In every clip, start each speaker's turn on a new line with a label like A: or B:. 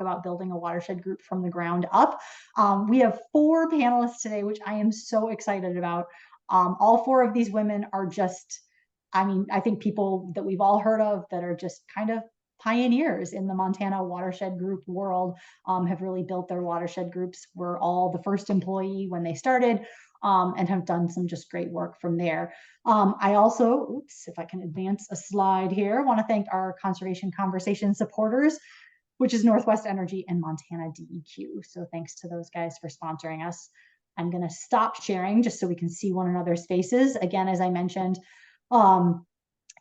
A: about building a watershed group from the ground up. We have 4 panelists today, which I am so excited about. All 4 of these women are just, I mean, I think people that we've all heard of that are just kind of pioneers in the Montana watershed group world, have really built their watershed groups. We're all the first employee when they started, and have done some just great work from there. I also, oops, if I can advance a slide here, want to thank our Conservation Conversation supporters, which is Northwest Energy and Montana DEQ. So thanks to those guys for sponsoring us. I'm going to stop sharing just so we can see one another's faces. Again, as I mentioned,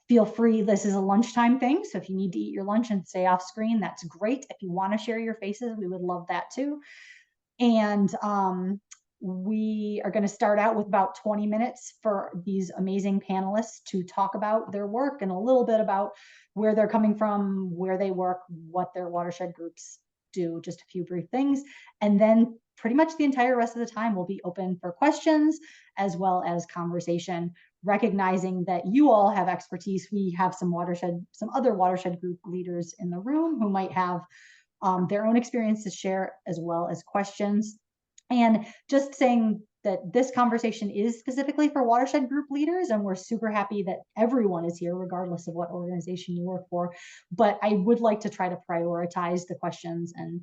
A: feel free, this is a lunchtime thing, so if you need to eat your lunch and stay off screen, that's great. If you want to share your faces, we would love that too. And we are going to start out with about 20 minutes for these amazing panelists to talk about their work and a little bit about where they're coming from, where they work, what their watershed groups do, just a few brief things. And then pretty much the entire rest of the time will be open for questions as well as conversation, recognizing that you all have expertise. We have some other watershed group leaders in the room who might have their own experience to share as well as questions. And just saying that this conversation is specifically for watershed group leaders, and we're super happy that everyone is here, regardless of what organization you work for. But I would like to try to prioritize the questions and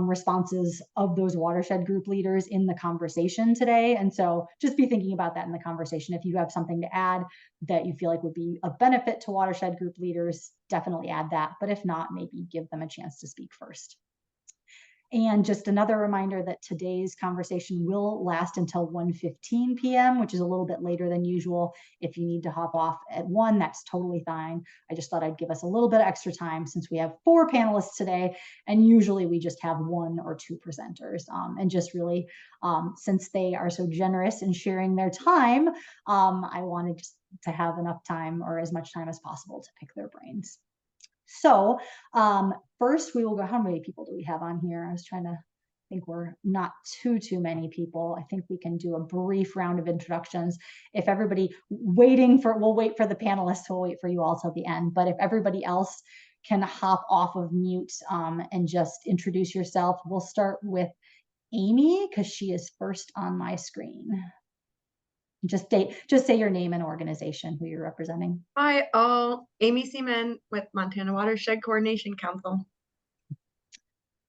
A: responses of those watershed group leaders in the conversation today. And so just be thinking about that in the conversation. If you have something to add that you feel like would be a benefit to watershed group leaders, definitely add that. But if not, maybe give them a chance to speak first. And just another reminder that today's conversation will last until 1:15 p.m., which is a little bit later than usual. If you need to hop off at 1, that's totally fine. I just thought I'd give us a little bit of extra time since we have 4 panelists today, and usually we just have 1 or 2 presenters. And just really, since they are so generous in sharing their time, I wanted to have enough time, or as much time as possible, to pick their brains. So first we will go, how many people do we have on here? I was trying to think, we're not too many people. I think we can do a brief round of introductions. If everybody we'll wait for the panelists, we'll wait for you all till the end. But if everybody else can hop off of mute and just introduce yourself, we'll start with Amy because she is first on my screen. Just say your name and organization, who you're representing.
B: Hi, all. Amy Seaman with Montana Watershed Coordination Council.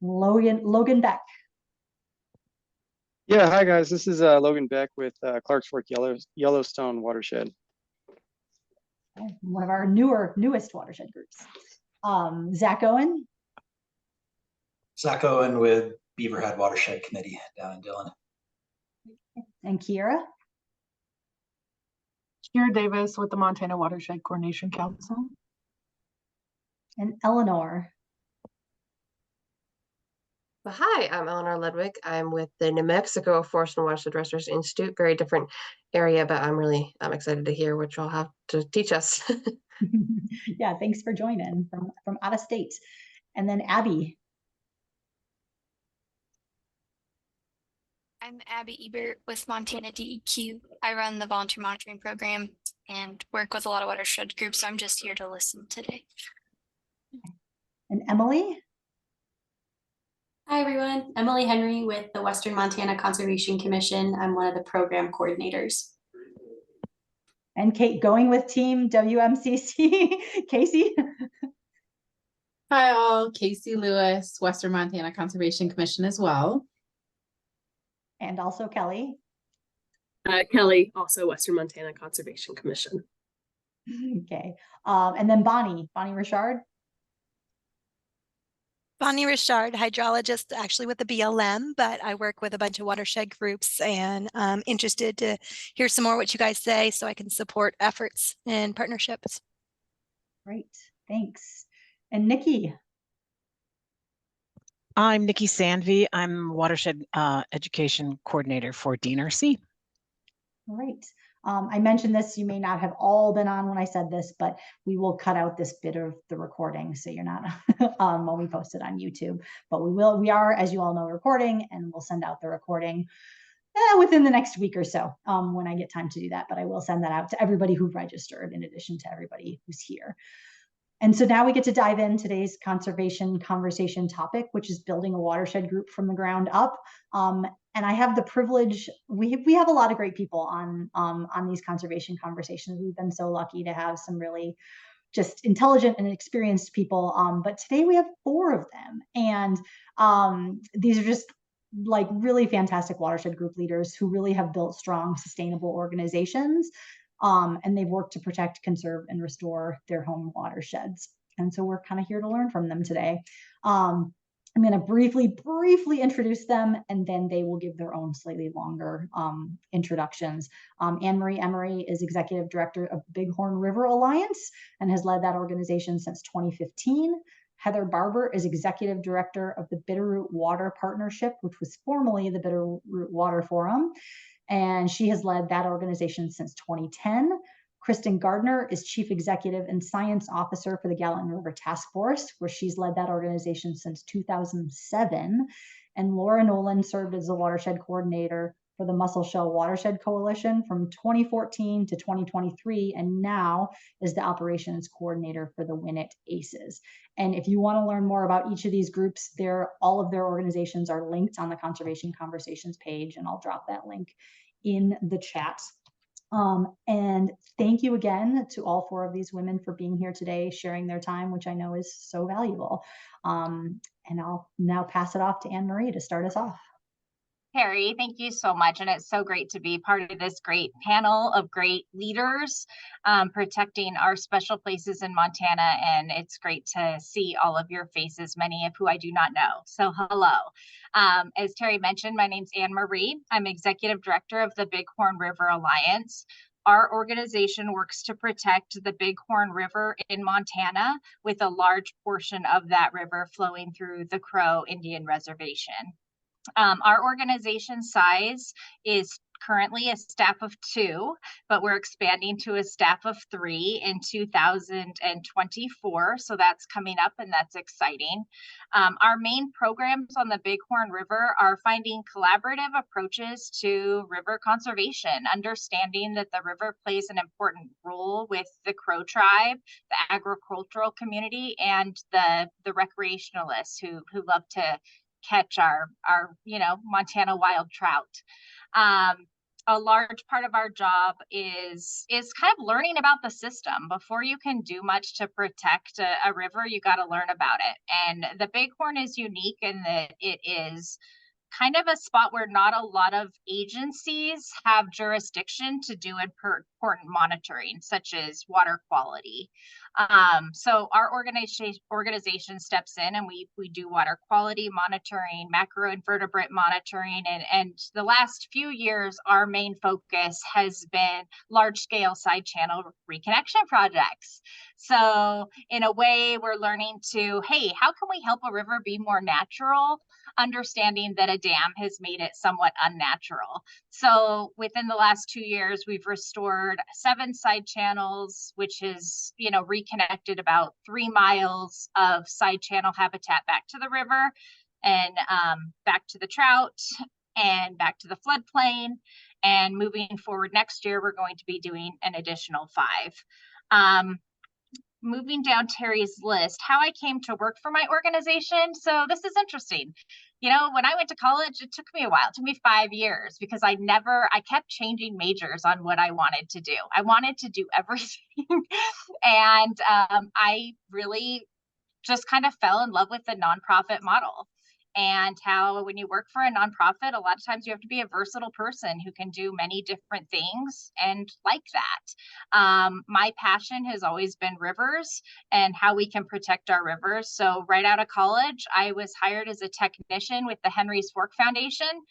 A: Logan Beck.
C: Yeah, hi guys. This is Logan Beck with Clark's Fork Yellowstone Watershed.
A: One of our newest watershed groups. Zach Owen.
D: Zach Owen with Beaverhead Watershed Committee down in Dillon.
A: And Kiera.
E: Kiera Davis with the Montana Watershed Coordination Council.
A: And Eleanor.
F: Well, hi, I'm Eleanor Ludwig. I'm with the New Mexico Forest and Watershed Restoration Institute. Very different area, but I'm excited to hear what you'll have to teach us.
A: Yeah, thanks for joining from out of state. And then Abby.
G: I'm Abby Ebert with Montana DEQ. I run the volunteer monitoring program and work with a lot of watershed groups. So I'm just here to listen today.
A: And Emily?
H: Hi, everyone. Emily Henry with the Western Montana Conservation Commission. I'm one of the program coordinators.
A: And Kate, going with team WMCC. Casey?
I: Hi, all. Casey Lewis, Western Montana Conservation Commission as well.
A: And also Kelly.
J: Kelly, also Western Montana Conservation Commission.
A: Okay. And then Bonnie Richard.
K: Bonnie Richard, hydrologist, actually with the BLM, but I work with a bunch of watershed groups, and I'm interested to hear some more what you guys say so I can support efforts and partnerships.
A: Great, thanks. And Nikki.
L: I'm Nikki Sandvie. I'm Watershed Education Coordinator for DNRC.
A: All right. I mentioned this, you may not have all been on when I said this, but we will cut out this bit of the recording so you're not when we post it on YouTube. But we are, as you all know, recording, and we'll send out the recording within the next week or so when I get time to do that. But I will send that out to everybody who registered in addition to everybody who's here. And so now we get to dive in today's conservation conversation topic, which is building a watershed group from the ground up. And I have the privilege, we have a lot of great people on these conservation conversations. We've been so lucky to have some really just intelligent and experienced people. But today we have 4 of them. And these are just like really fantastic watershed group leaders who really have built strong, sustainable organizations. And they've worked to protect, conserve, and restore their home watersheds. And so we're kind of here to learn from them today. I'm going to briefly introduce them, and then they will give their own slightly longer introductions. Anne-Marie Emery is Executive Director of Bighorn River Alliance and has led that organization since 2015. Heather Barber is Executive Director of the Bitterroot Water Partnership, which was formerly the Bitterroot Water Forum, and she has led that organization since 2010. Kristin Gardner is Chief Executive and Science Officer for the Gallatin River Task Force, where she's led that organization since 2007. And Laura Nowlin served as the Watershed Coordinator for the Musselshell Watershed Coalition from 2014 to 2023, and now is the Operations Coordinator for the Winnett ACES. And if you want to learn more about each of these groups, all of their organizations are linked on the Conservation Conversations page, and I'll drop that link in the chat. And thank you again to all 4 of these women for being here today, sharing their time, which I know is so valuable. And I'll now pass it off to Anne-Marie to start us off.
M: Carrie, thank you so much. And it's so great to be part of this great panel of great leaders protecting our special places in Montana. And it's great to see all of your faces, many of who I do not know. So hello. As Terry mentioned, my name's Anne-Marie. I'm Executive Director of the Bighorn River Alliance. Our organization works to protect the Bighorn River in Montana, with a large portion of that river flowing through the Crow Indian Reservation. Our organization size is currently a staff of 2, but we're expanding to a staff of 3 in 2024. So that's coming up, and that's exciting. Our main programs on the Bighorn River are finding collaborative approaches to river conservation, understanding that the river plays an important role with the Crow tribe, the agricultural community, and the recreationalists who love to catch our Montana wild trout. A large part of our job is kind of learning about the system. Before you can do much to protect a river, you got to learn about it. And the Bighorn is unique in that it is kind of a spot where not a lot of agencies have jurisdiction to do important monitoring, such as water quality. So our organization steps in, and we do water quality monitoring, macroinvertebrate monitoring, and the last few years, our main focus has been large-scale side channel reconnection projects. So in a way, we're learning to, hey, how can we help a river be more natural, understanding that a dam has made it somewhat unnatural. So within the last 2 years, we've restored 7 side channels, which is, reconnected about 3 miles of side channel habitat back to the river, and back to the trout, and back to the floodplain. And moving forward next year, we're going to be doing an additional 5. Moving down Terry's list, how I came to work for my organization. So this is interesting. When I went to college, it took me a while. It took me 5 years because I kept changing majors on what I wanted to do. I wanted to do everything. And I really just kind of fell in love with the nonprofit model, and how when you work for a nonprofit, a lot of times you have to be a versatile person who can do many different things, and like that. My passion has always been rivers and how we can protect our rivers. So right out of college, I was hired as a technician with the Henry's Fork Foundation,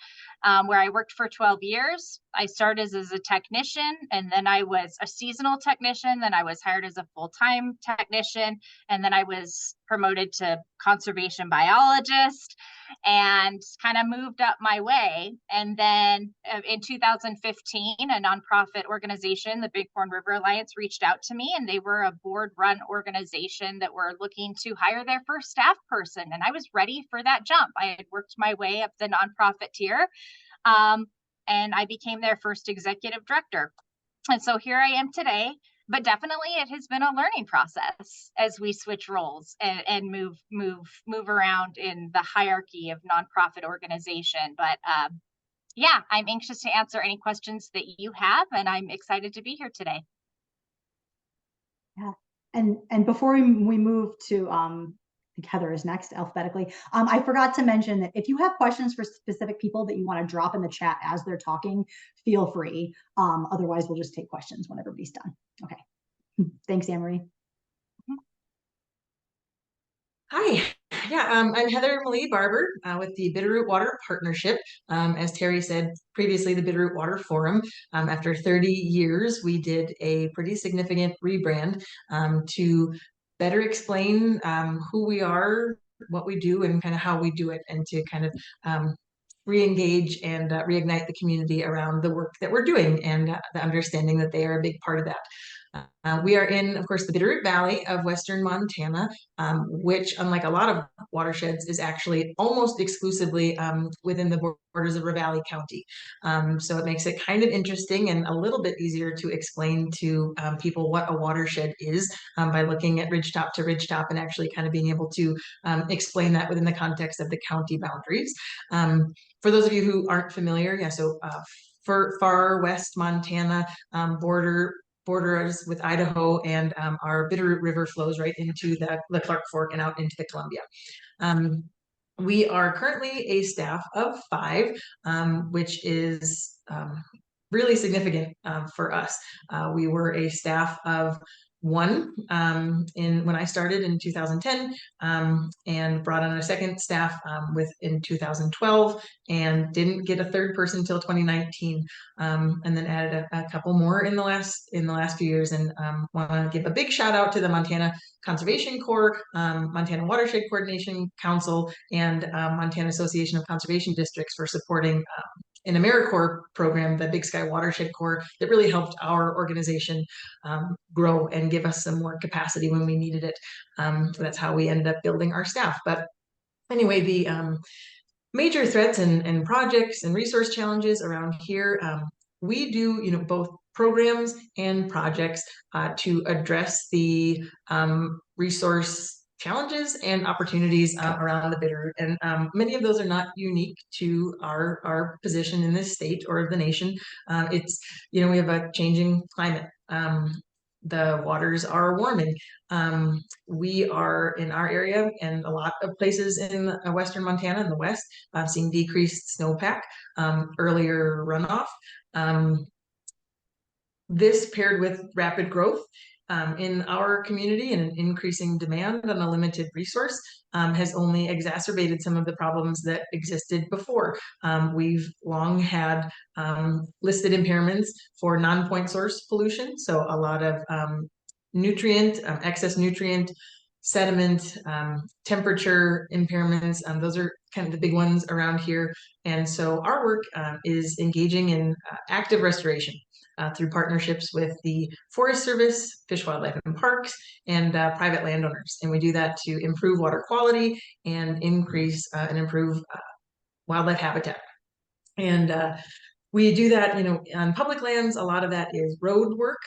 M: where I worked for 12 years. I started as a technician, and then I was a seasonal technician. Then I was hired as a full-time technician, and then I was promoted to conservation biologist, and kind of moved up my way. And then in 2015, a nonprofit organization, the Bighorn River Alliance, reached out to me, and they were a board-run organization that were looking to hire their first staff person. And I was ready for that jump. I had worked my way up the nonprofit tier, and I became their first executive director. And so here I am today. but definitely it has been a learning process as we switch roles and move around in the hierarchy of nonprofit organization. But yeah, I'm anxious to answer any questions that you have, and I'm excited to be here today.
A: Yeah, and before we move to I think Heather is next alphabetically. I forgot to mention that if you have questions for specific people that you want to drop in the chat as they're talking, feel free. Otherwise, we'll just take questions when everybody's done. Okay. Thanks, Emery.
N: Hi, yeah, I'm Heather Barber with the Bitterroot Water Partnership. As Terry said previously, the Bitterroot Water Forum. After 30 years, we did a pretty significant rebrand to better explain who we are, what we do, and kind of how we do it, and to kind of re-engage and reignite the community around the work that we're doing and the understanding that they are a big part of that. We are in, of course, the Bitterroot Valley of Western Montana, which, unlike a lot of watersheds, is actually almost exclusively within the borders of Ravalli County. So it makes it kind of interesting and a little bit easier to explain to people what a watershed is by looking at ridgetop to ridgetop and actually kind of being able to explain that within the context of the county boundaries. For those of you who aren't familiar, yeah, so for far west Montana borders with Idaho, and our Bitterroot River flows right into the Clark Fork and out into the Columbia. We are currently a staff of 5, which is really significant for us. We were a staff of 1 when I started in 2010, and brought on a second staff in 2012, and didn't get a third person until 2019, and then added a couple more in the last few years. And want to give a big shout out to the Montana Conservation Corps, Montana Watershed Coordination Council, and Montana Association of Conservation Districts for supporting an AmeriCorps program, the Big Sky Watershed Corps, that really helped our organization grow and give us some more capacity when we needed it. So that's how we ended up building our staff. But anyway, the major threats and projects and resource challenges around here, we do both programs and projects to address the resource challenges and opportunities around the Bitterroot, and many of those are not unique to our position in this state or the nation. It's we have a changing climate. The waters are warming. We are in our area and a lot of places in western Montana in the west seeing decreased snowpack, earlier runoff. This paired with rapid growth in our community and an increasing demand on a limited resource has only exacerbated some of the problems that existed before. We've long had listed impairments for non-point source pollution, so a lot of excess nutrient, sediment, temperature impairments. Those are kind of the big ones around here. And so our work is engaging in active restoration through partnerships with the Forest Service, Fish, Wildlife, and Parks, and private landowners. And we do that to improve water quality and increase and improve wildlife habitat. And we do that, on public lands. A lot of that is road work,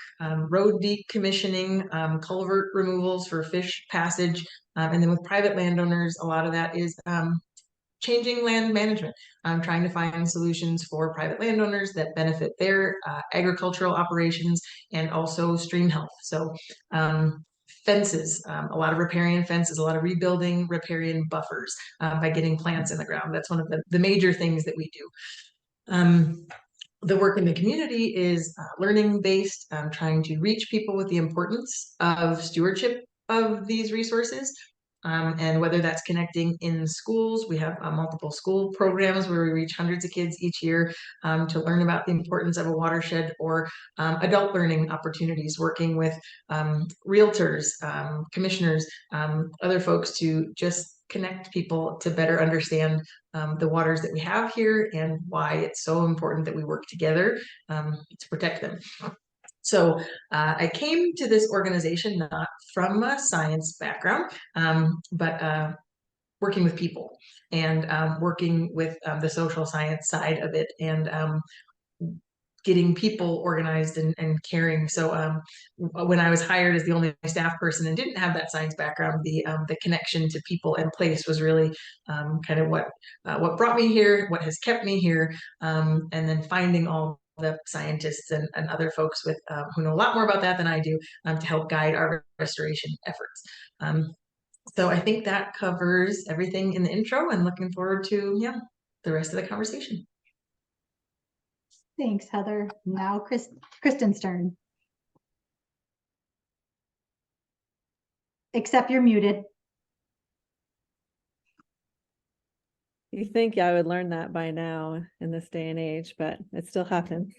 N: road decommissioning, culvert removals for fish passage. And then with private landowners, a lot of that is changing land management. Trying to find solutions for private landowners that benefit their agricultural operations and also stream health. So fences, a lot of riparian fences, a lot of rebuilding riparian buffers by getting plants in the ground. That's one of the major things that we do. The work in the community is learning-based, trying to reach people with the importance of stewardship of these resources. And whether that's connecting in schools, we have multiple school programs where we reach hundreds of kids each year to learn about the importance of a watershed, or adult learning opportunities, working with realtors, commissioners, other folks to just connect people to better understand the waters that we have here and why it's so important that we work together to protect them. So I came to this organization not from a science background, but working with people and working with the social science side of it. And getting people organized and caring. So when I was hired as the only staff person and didn't have that science background, the connection to people and place was really kind of what brought me here, what has kept me here, and then finding all the scientists and other folks with who know a lot more about that than I do to help guide our restoration efforts. So I think that covers everything in the intro, and looking forward to the rest of the conversation.
A: Thanks, Heather. Now Kristin's turn. Except you're muted.
O: You think I would learn that by now in this day and age, but it still happens.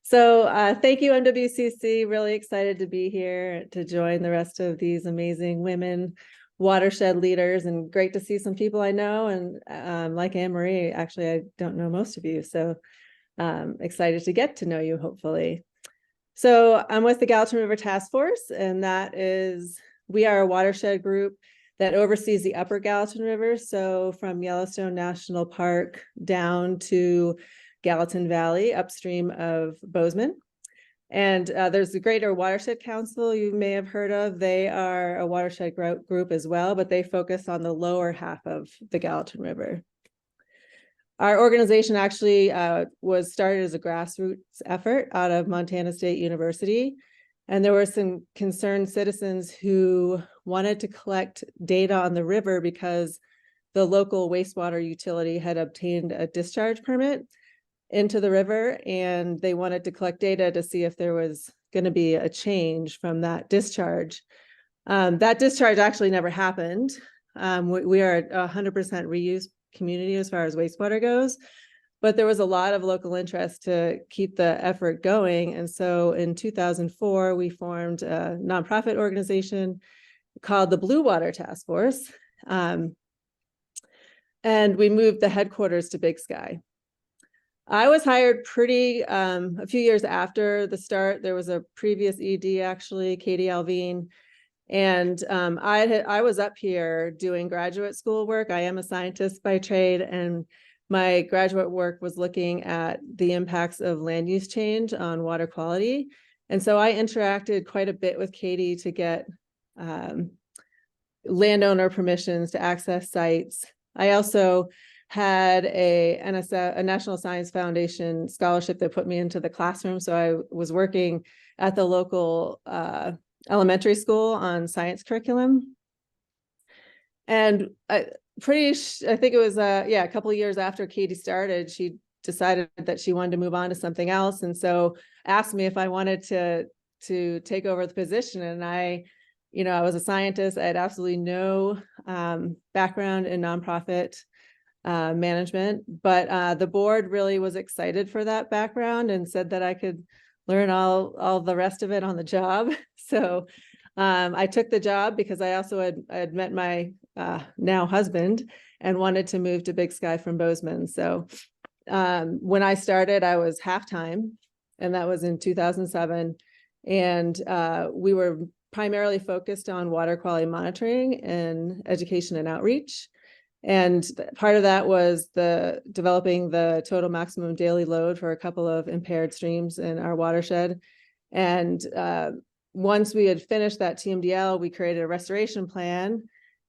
O: So thank you, MWCC. Really excited to be here to join the rest of these amazing women watershed leaders, and great to see some people I know. And like Emery, actually, I don't know most of you. So excited to get to know you, hopefully. So I'm with the Gallatin River Task Force, and we are a watershed group that oversees the upper Gallatin River. So from Yellowstone National Park down to Gallatin Valley, upstream of Bozeman. And there's the Greater Watershed Council you may have heard of. They are a watershed group as well, but they focus on the lower half of the Gallatin River. Our organization actually was started as a grassroots effort out of Montana State University. And there were some concerned citizens who wanted to collect data on the river because the local wastewater utility had obtained a discharge permit into the river, and they wanted to collect data to see if there was going to be a change from that discharge. That discharge actually never happened. We are a 100% reuse community as far as wastewater goes, but there was a lot of local interest to keep the effort going. And so in 2004, we formed a nonprofit organization called the Blue Water Task Force. And we moved the headquarters to Big Sky. I was hired a few years after the start. There was a previous ED, actually, Katie Alvine. And I was up here doing graduate school work. I am a scientist by trade, and my graduate work was looking at the impacts of land use change on water quality. And so I interacted quite a bit with Katie to get landowner permissions to access sites. I also had a National Science Foundation scholarship that put me into the classroom. So I was working at the local elementary school on science curriculum. And I think it was a couple of years after Katie started, she decided that she wanted to move on to something else, and so asked me if I wanted to take over the position. And I was a scientist. I had absolutely no background in nonprofit management, but the board really was excited for that background and said that I could learn all the rest of it on the job. So I took the job because I also had met my now husband and wanted to move to Big Sky from Bozeman. So when I started, I was half-time, and that was in 2007. And we were primarily focused on water quality monitoring and education and outreach. And part of that was developing the total maximum daily load for a couple of impaired streams in our watershed. And once we had finished that TMDL, we created a restoration plan.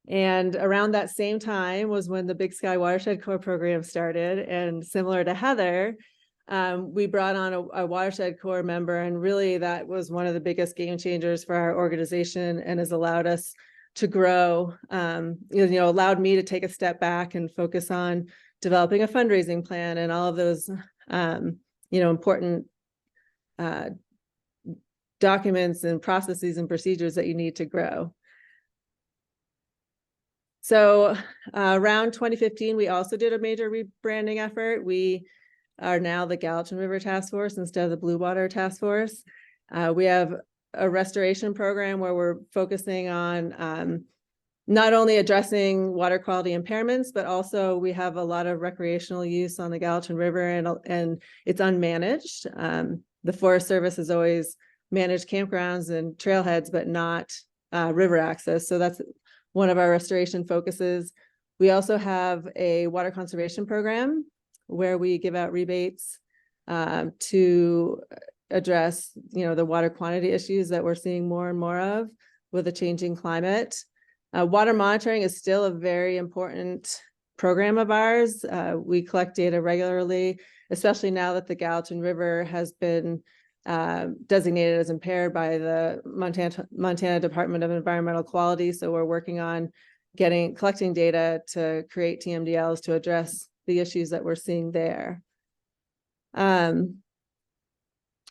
O: And around that same time was when the Big Sky Watershed Core program started. And similar to Heather, we brought on a Watershed Core member. And really that was one of the biggest game changers for our organization, and has allowed us to grow, allowed me to take a step back and focus on developing a fundraising plan and all of those, important documents and processes and procedures that you need to grow. So around 2015, we also did a major rebranding effort. We are now the Gallatin River Task Force instead of the Blue Water Task Force. We have a restoration program where we're focusing on not only addressing water quality impairments, but also we have a lot of recreational use on the Gallatin River, and it's unmanaged. The Forest Service has always managed campgrounds and trailheads, but not river access. So that's one of our restoration focuses. We also have a water conservation program where we give out rebates to address, the water quantity issues that we're seeing more and more of with a changing climate. Water monitoring is still a very important program of ours. We collect data regularly, especially now that the Gallatin River has been designated as impaired by the Montana Department of Environmental Quality. So we're working on collecting data to create TMDLs to address the issues that we're seeing there.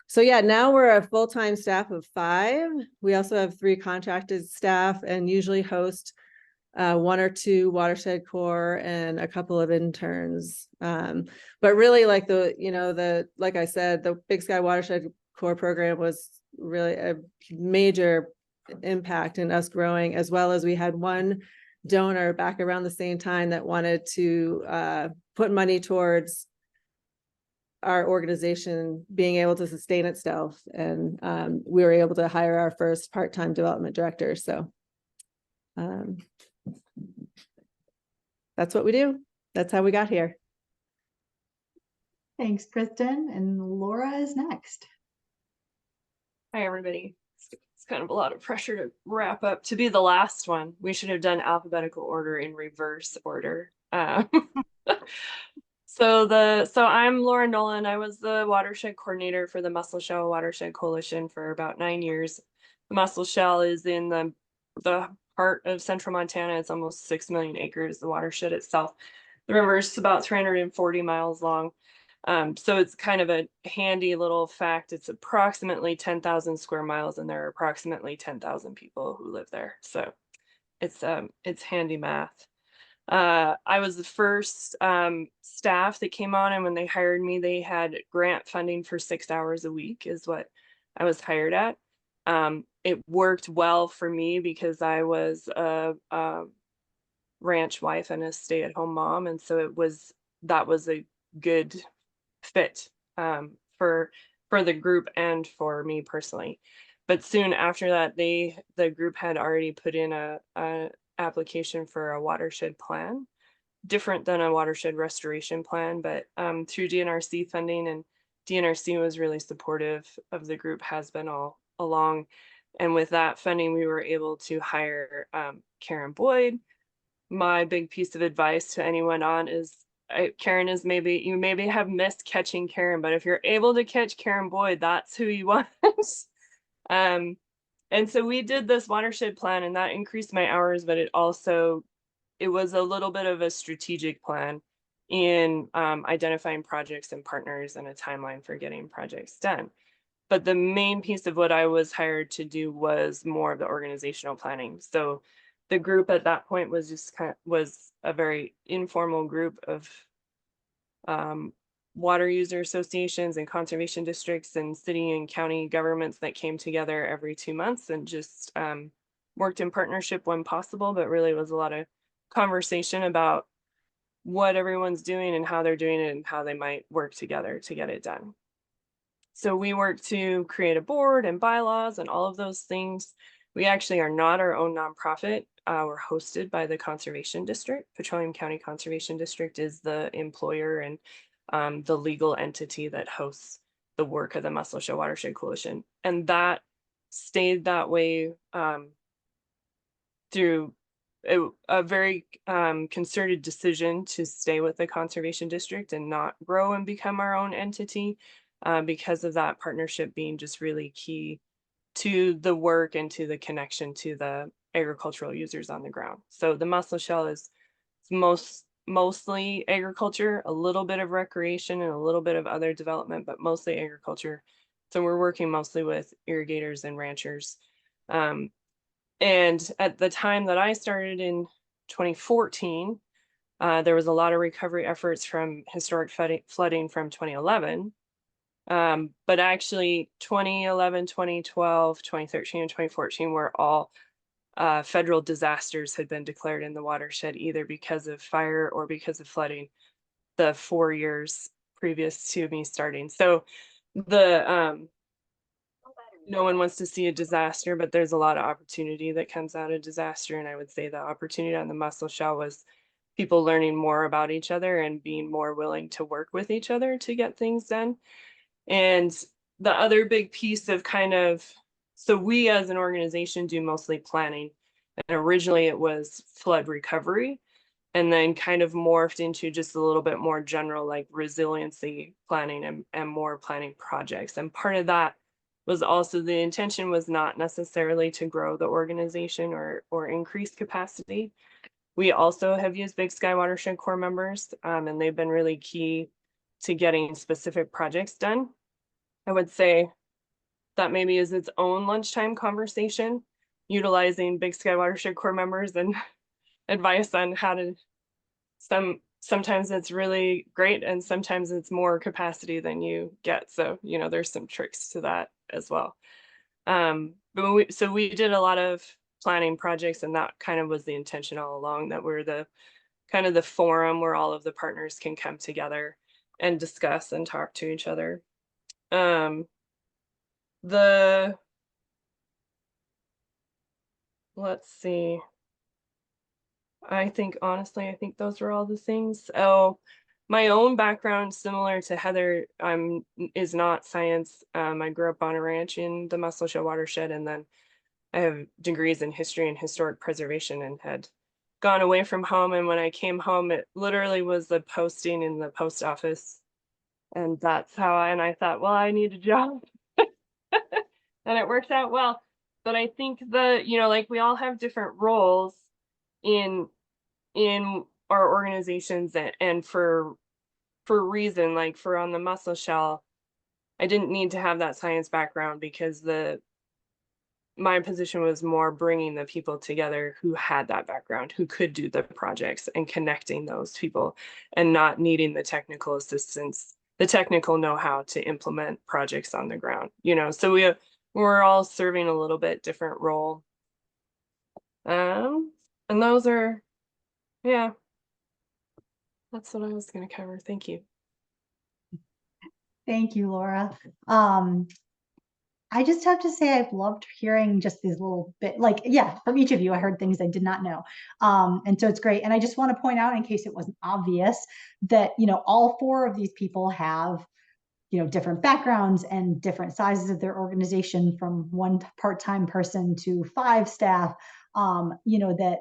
O: So yeah, now we're a full-time staff of 5. We also have 3 contracted staff and usually host 1 or 2 watershed core and a couple of interns. But really, like like I said, the Big Sky Watershed Core program was really a major impact in us growing, as well as we had one donor back around the same time that wanted to put money towards our organization being able to sustain itself. And we were able to hire our first part-time development director. So that's what we do. That's how we got here.
A: Thanks, Kristin. And Laura is next.
J: Hi, everybody. It's kind of a lot of pressure to wrap up. To be the last one, we should have done alphabetical order in reverse order. So I'm Laura Nowlin. I was the watershed coordinator for the Musselshell Watershed Coalition for about 9 years. The Musselshell is in the heart of central Montana. It's almost 6 million acres, the watershed itself. The river is about 340 miles long. So it's kind of a handy little fact. It's approximately 10,000 square miles, and there are approximately 10,000 people who live there. So it's handy math. I was the first staff that came on, and when they hired me, they had grant funding for 6 hours a week is what I was hired at. It worked well for me because I was a ranch wife and a stay-at-home mom, and so that was a good fit for the group and for me personally. But soon after that, the group had already put in a application for a watershed plan, different than a watershed restoration plan, but through DNRC funding, and DNRC was really supportive of the group, has been all along. And with that funding, we were able to hire Karen Boyd. My big piece of advice to anyone on is, Karen is you maybe have missed catching Karen, but if you're able to catch Karen Boyd, that's who you want. And so we did this watershed plan, and that increased my hours, but it was a little bit of a strategic plan in identifying projects and partners and a timeline for getting projects done. But the main piece of what I was hired to do was more of the organizational planning. So the group at that point was just was a very informal group of water user associations and conservation districts and city and county governments that came together every 2 months and just worked in partnership when possible, but really was a lot of conversation about what everyone's doing and how they're doing it and how they might work together to get it done. So we work to create a board and bylaws and all of those things. We actually are not our own nonprofit. We're hosted by the Conservation District. Petroleum County Conservation District is the employer and the legal entity that hosts the work of the Musselshell Watershed Coalition. And that stayed that way through a very concerted decision to stay with the Conservation District and not grow and become our own entity because of that partnership being just really key to the work and to the connection to the agricultural users on the ground. So the Musselshell is mostly agriculture, a little bit of recreation and a little bit of other development, but mostly agriculture. So we're working mostly with irrigators and ranchers. And at the time that I started in 2014, there was a lot of recovery efforts from historic flooding from 2011. But actually 2011, 2012, 2013, and 2014 were all federal disasters had been declared in the watershed, either because of fire or because of flooding, the 4 years previous to me starting. So no one wants to see a disaster, but there's a lot of opportunity that comes out of disaster. And I would say the opportunity on the Musselshell was people learning more about each other and being more willing to work with each other to get things done. And the other big piece of so we as an organization do mostly planning. And originally it was flood recovery, and then kind of morphed into just a little bit more general, like resiliency planning and more planning projects. And part of that was also the intention was not necessarily to grow the organization or increase capacity. We also have used Big Sky Watershed Corps members, and they've been really key to getting specific projects done. I would say that maybe is its own lunchtime conversation, utilizing Big Sky Watershed Corps members and advice on how to, sometimes it's really great and sometimes it's more capacity than you get. So, you know, there's some tricks to that as well. But we did a lot of planning projects, and that kind of was the intention all along, that we're the kind of the forum where all of the partners can come together and discuss and talk to each other. Let's see. Honestly, I think those were all the things. Oh, my own background, similar to Heather, is not science. I grew up on a ranch in the Musselshell Watershed, and then I have degrees in history and historic preservation, and had gone away from home. And when I came home, it literally was the posting in the post office. And that's how I thought, well, I need a job. And it worked out well. But I think like we all have different roles in our organizations, and for reason, like for on the Musselshell, I didn't need to have that science background, because my position was more bringing the people together who had that background, who could do the projects, and connecting those people, and not needing the technical assistance, the technical know-how to implement projects on the ground, so we're all serving a little bit different role. And those are, yeah, that's what I was going to cover. Thank you.
A: Thank you, Laura. I just have to say I've loved hearing just these little bit, from each of you. I heard things I did not know. And so it's great. And I just want to point out, in case it wasn't obvious, that, all four of these people have, different backgrounds and different sizes of their organization, from one part-time person to 5 staff, that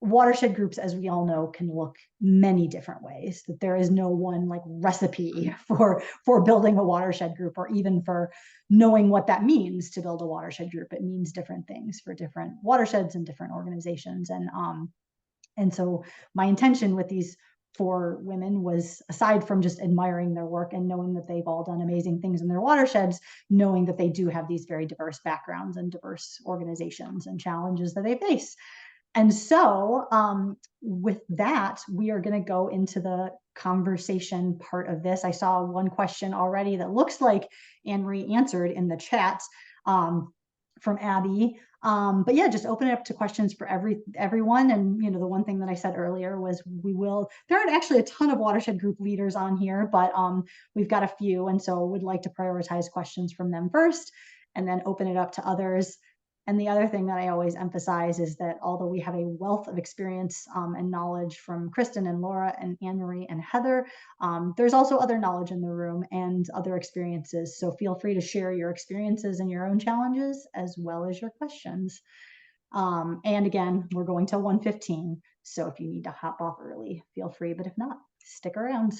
A: watershed groups, as we all know, can look many different ways, that there is no one recipe for building a watershed group, or even for knowing what that means to build a watershed group. It means different things for different watersheds and different organizations. And so my intention with these 4 women was, aside from just admiring their work and knowing that they've all done amazing things in their watersheds, knowing that they do have these very diverse backgrounds and diverse organizations and challenges that they face. And so with that, we are going to go into the conversation part of this. I saw one question already that looks like Emery answered in the chat from Abby. But yeah, just open it up to questions for everyone. And, the one thing that I said earlier was there aren't actually a ton of watershed group leaders on here, but we've got a few. And so we'd like to prioritize questions from them first, and then open it up to others. And the other thing that I always emphasize is that although we have a wealth of experience and knowledge from Kristin and Laura and Anne-Marie and Heather, there's also other knowledge in the room and other experiences. So feel free to share your experiences and your own challenges, as well as your questions. And again, we're going till 1:15. So if you need to hop off early, feel free. But if not, stick around.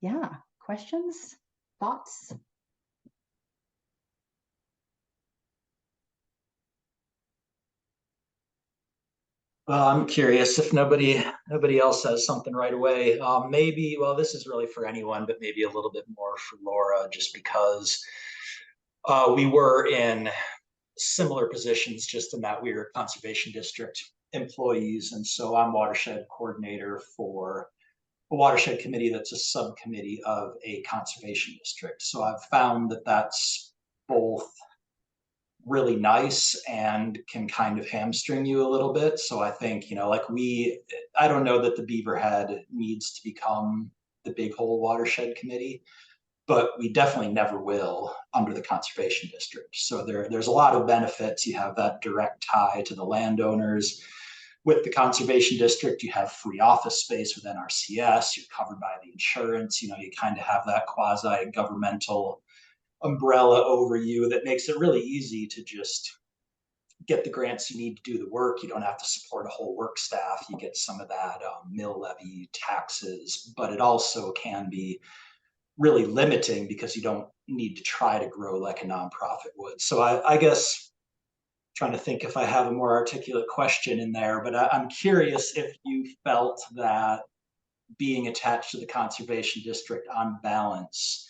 A: Yeah, questions, thoughts?
D: Well, I'm curious if nobody else has something right away. Maybe, well, this is really for anyone, but maybe a little bit more for Laura, just because we were in similar positions, just in that we were conservation district employees. And so I'm watershed coordinator for a watershed committee that's a subcommittee of a conservation district. So I've found that that's both really nice and can kind of hamstring you a little bit. So I think, I don't know that the Beaverhead needs to become the Big Hole Watershed Committee, but we definitely never will under the conservation district. So there's a lot of benefits. You have that direct tie to the landowners. with the conservation district, you have free office space with NRCS, you're covered by the insurance, you kind of have that quasi-governmental umbrella over you that makes it really easy to just get the grants you need to do the work. You don't have to support a whole work staff. You get some of that mill levy, taxes, but it also can be really limiting because you don't need to try to grow like a nonprofit would. So I guess trying to think if I have a more articulate question in there, but I'm curious if you felt that being attached to the conservation district on balance,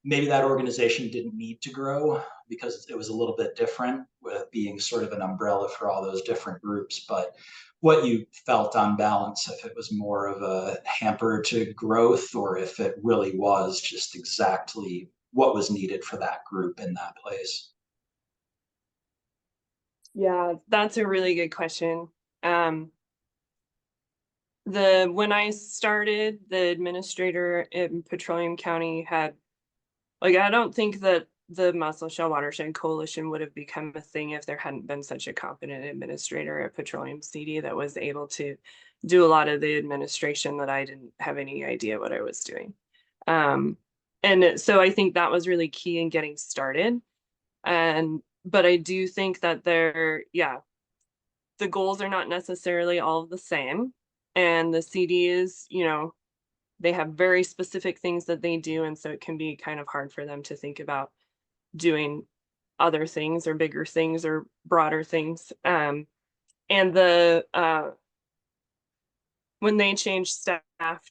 D: maybe that organization didn't need to grow because it was a little bit different with being sort of an umbrella for all those different groups, but what you felt on balance, if it was more of a hamper to growth or if it really was just exactly what was needed for that group in that place.
J: Yeah, that's a really good question. When I started, the administrator in Petroleum County had, I don't think that the Musselshell Watershed Coalition would have become a thing if there hadn't been such a competent administrator at Petroleum CD that was able to do a lot of the administration that I didn't have any idea what I was doing. And so I think that was really key in getting started. But I do think that the goals are not necessarily all the same. And the CD is, they have very specific things that they do. And so it can be kind of hard for them to think about doing other things or bigger things or broader things. And when they change staff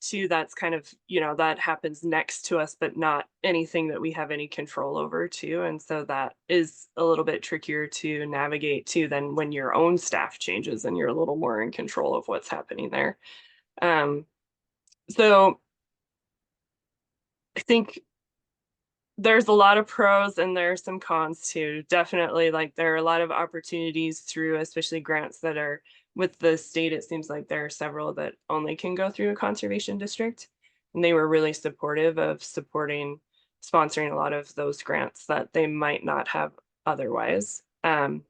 J: too, that's kind of, that happens next to us, but not anything that we have any control over too. And so that is a little bit trickier to navigate too than when your own staff changes and you're a little more in control of what's happening there. So I think there's a lot of pros and there are some cons too. Definitely, there are a lot of opportunities through, especially grants that are with the state. It seems like there are several that only can go through a conservation district. And they were really supportive of sponsoring a lot of those grants that they might not have otherwise. But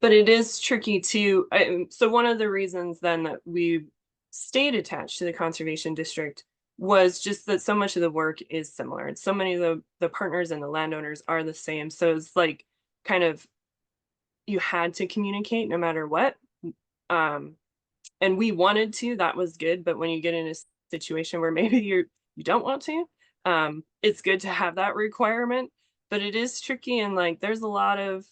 J: it is tricky too. So one of the reasons then that we stayed attached to the conservation district was just that so much of the work is similar and so many of the partners and the landowners are the same. So it's kind of, you had to communicate no matter what. And we wanted to, that was good. But when you get in a situation where maybe you don't want to, it's good to have that requirement, but it is tricky. And there's a lot of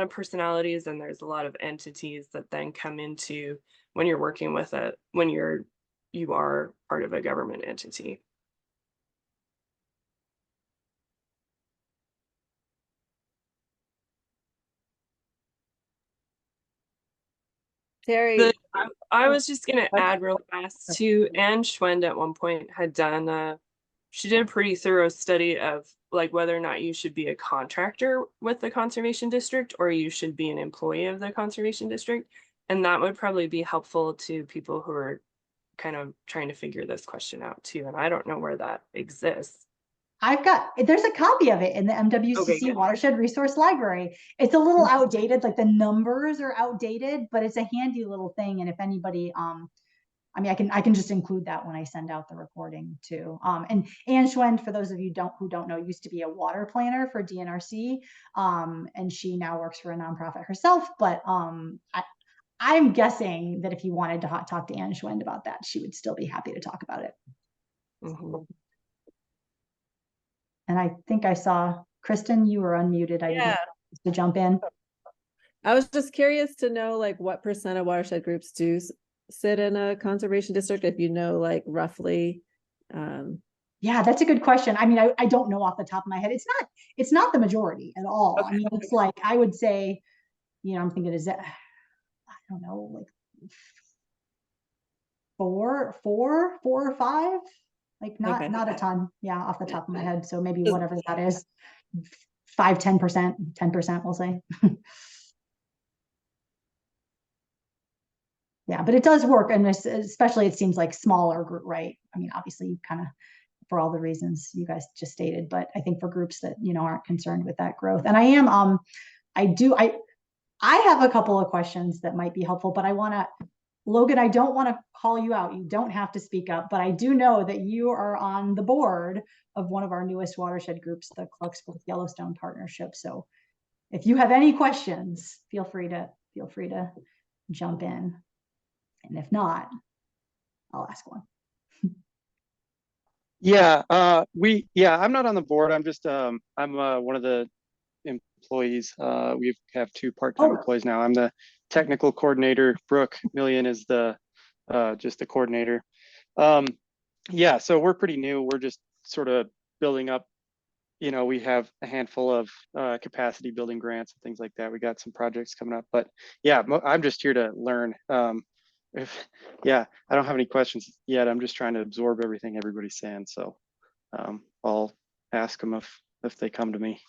J: personalities and there's a lot of entities that then come into when you're working with when you are part of a government entity.
O: Terry,
J: I was just going to add real fast too. Anne Schwend at one point had done she did a pretty thorough study of whether or not you should be a contractor with the conservation district or you should be an employee of the conservation district. And that would probably be helpful to people who are kind of trying to figure this question out too. And I don't know where that exists.
A: There's a copy of it in the MWCC Watershed Resource Library. It's a little outdated, the numbers are outdated, but it's a handy little thing. And if anybody, I can just include that when I send out the recording too. And Anne Schwend, for those of you who don't know, used to be a water planner for DNRC. And she now works for a nonprofit herself, but I'm guessing that if you wanted to talk to Anne Schwend about that, she would still be happy to talk about it.
J: Mm-hmm.
A: And I think I saw Kristin, you were unmuted. I didn't to jump in.
O: I was just curious to know what % of watershed groups do sit in a conservation district, if you know roughly.
A: Yeah, that's a good question. I don't know off the top of my head. It's not the majority at all. Okay. It's I would say, I'm thinking, is that, I don't know, 4 or 5, not a ton. Yeah, off the top of my head. So maybe whatever that is, 5, 10%, 10%, we'll say. Yeah, but it does work. And especially it seems like smaller group, right? Obviously you kind of, for all the reasons you guys just stated, but I think for groups that, aren't concerned with that growth. And I am, I have a couple of questions that might be helpful, but Logan, I don't want to call you out. You don't have to speak up, but I do know that you are on the board of one of our newest watershed groups, the Clarksville Yellowstone Partnership. So if you have any questions, feel free to jump in. And if not, I'll ask one.
C: Yeah, I'm not on the board. I'm just I'm one of the employees. We have 2 part-time employees now. I'm the technical coordinator. Brooke Million is the just the coordinator. Yeah, so we're pretty new. We're just sort of building up. You know, we have a handful of capacity building grants and things like that. We got some projects coming up, but yeah, I'm just here to learn. I don't have any questions yet. I'm just trying to absorb everything everybody's saying. So I'll ask them if they come to me.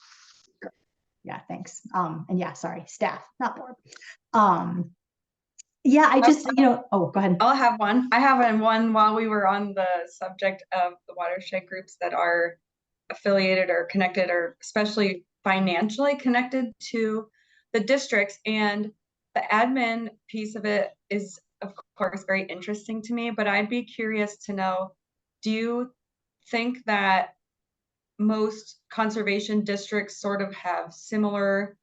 A: Yeah, thanks. And yeah, sorry, staff, not board. Yeah, I just, go ahead.
B: I'll have one. I have one while we were on the subject of the watershed groups that are affiliated or connected, or especially financially connected to the districts. And the admin piece of it is, of course, very interesting to me, but I'd be curious to know, do you think that most conservation districts sort of have similar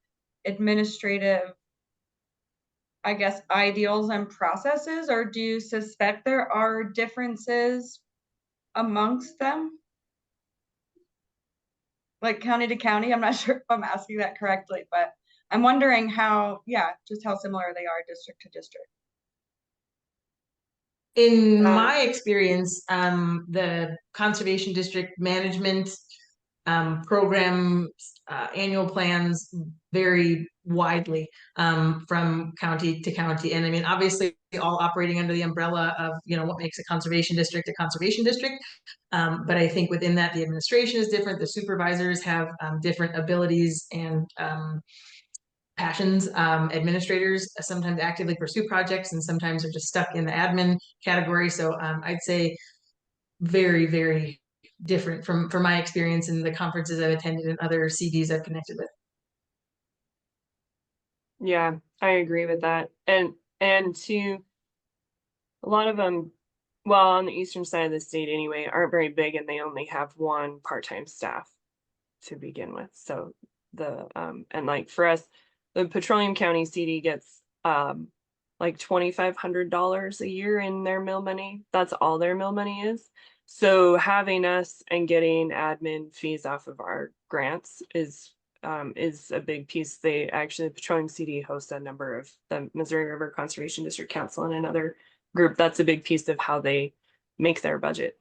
B: administrative, I guess, ideals and processes, or do you suspect there are differences amongst them? Like county to county? I'm not sure if I'm asking that correctly, but I'm wondering just how similar they are district to district.
N: In my experience, the conservation district management program annual plans vary widely from county to county. And I mean, obviously all operating under the umbrella of, what makes a conservation district. But I think within that, the administration is different. The supervisors have different abilities and passions. Administrators sometimes actively pursue projects and sometimes are just stuck in the admin category. So I'd say very, very different from my experience in the conferences I've attended and other CDs I've connected with.
J: Yeah, I agree with that. And to a lot of them, well, on the eastern side of the state anyway, aren't very big, and they only have 1 part-time staff to begin with. So and like for us, the Petroleum County CD gets like $2,500 a year in their mill money. That's all their mill money is. So having us and getting admin fees off of our grants is a big piece. They actually, the Petroleum CD hosts a number of the Missouri River Conservation District Council and another group. That's a big piece of how they make their budget.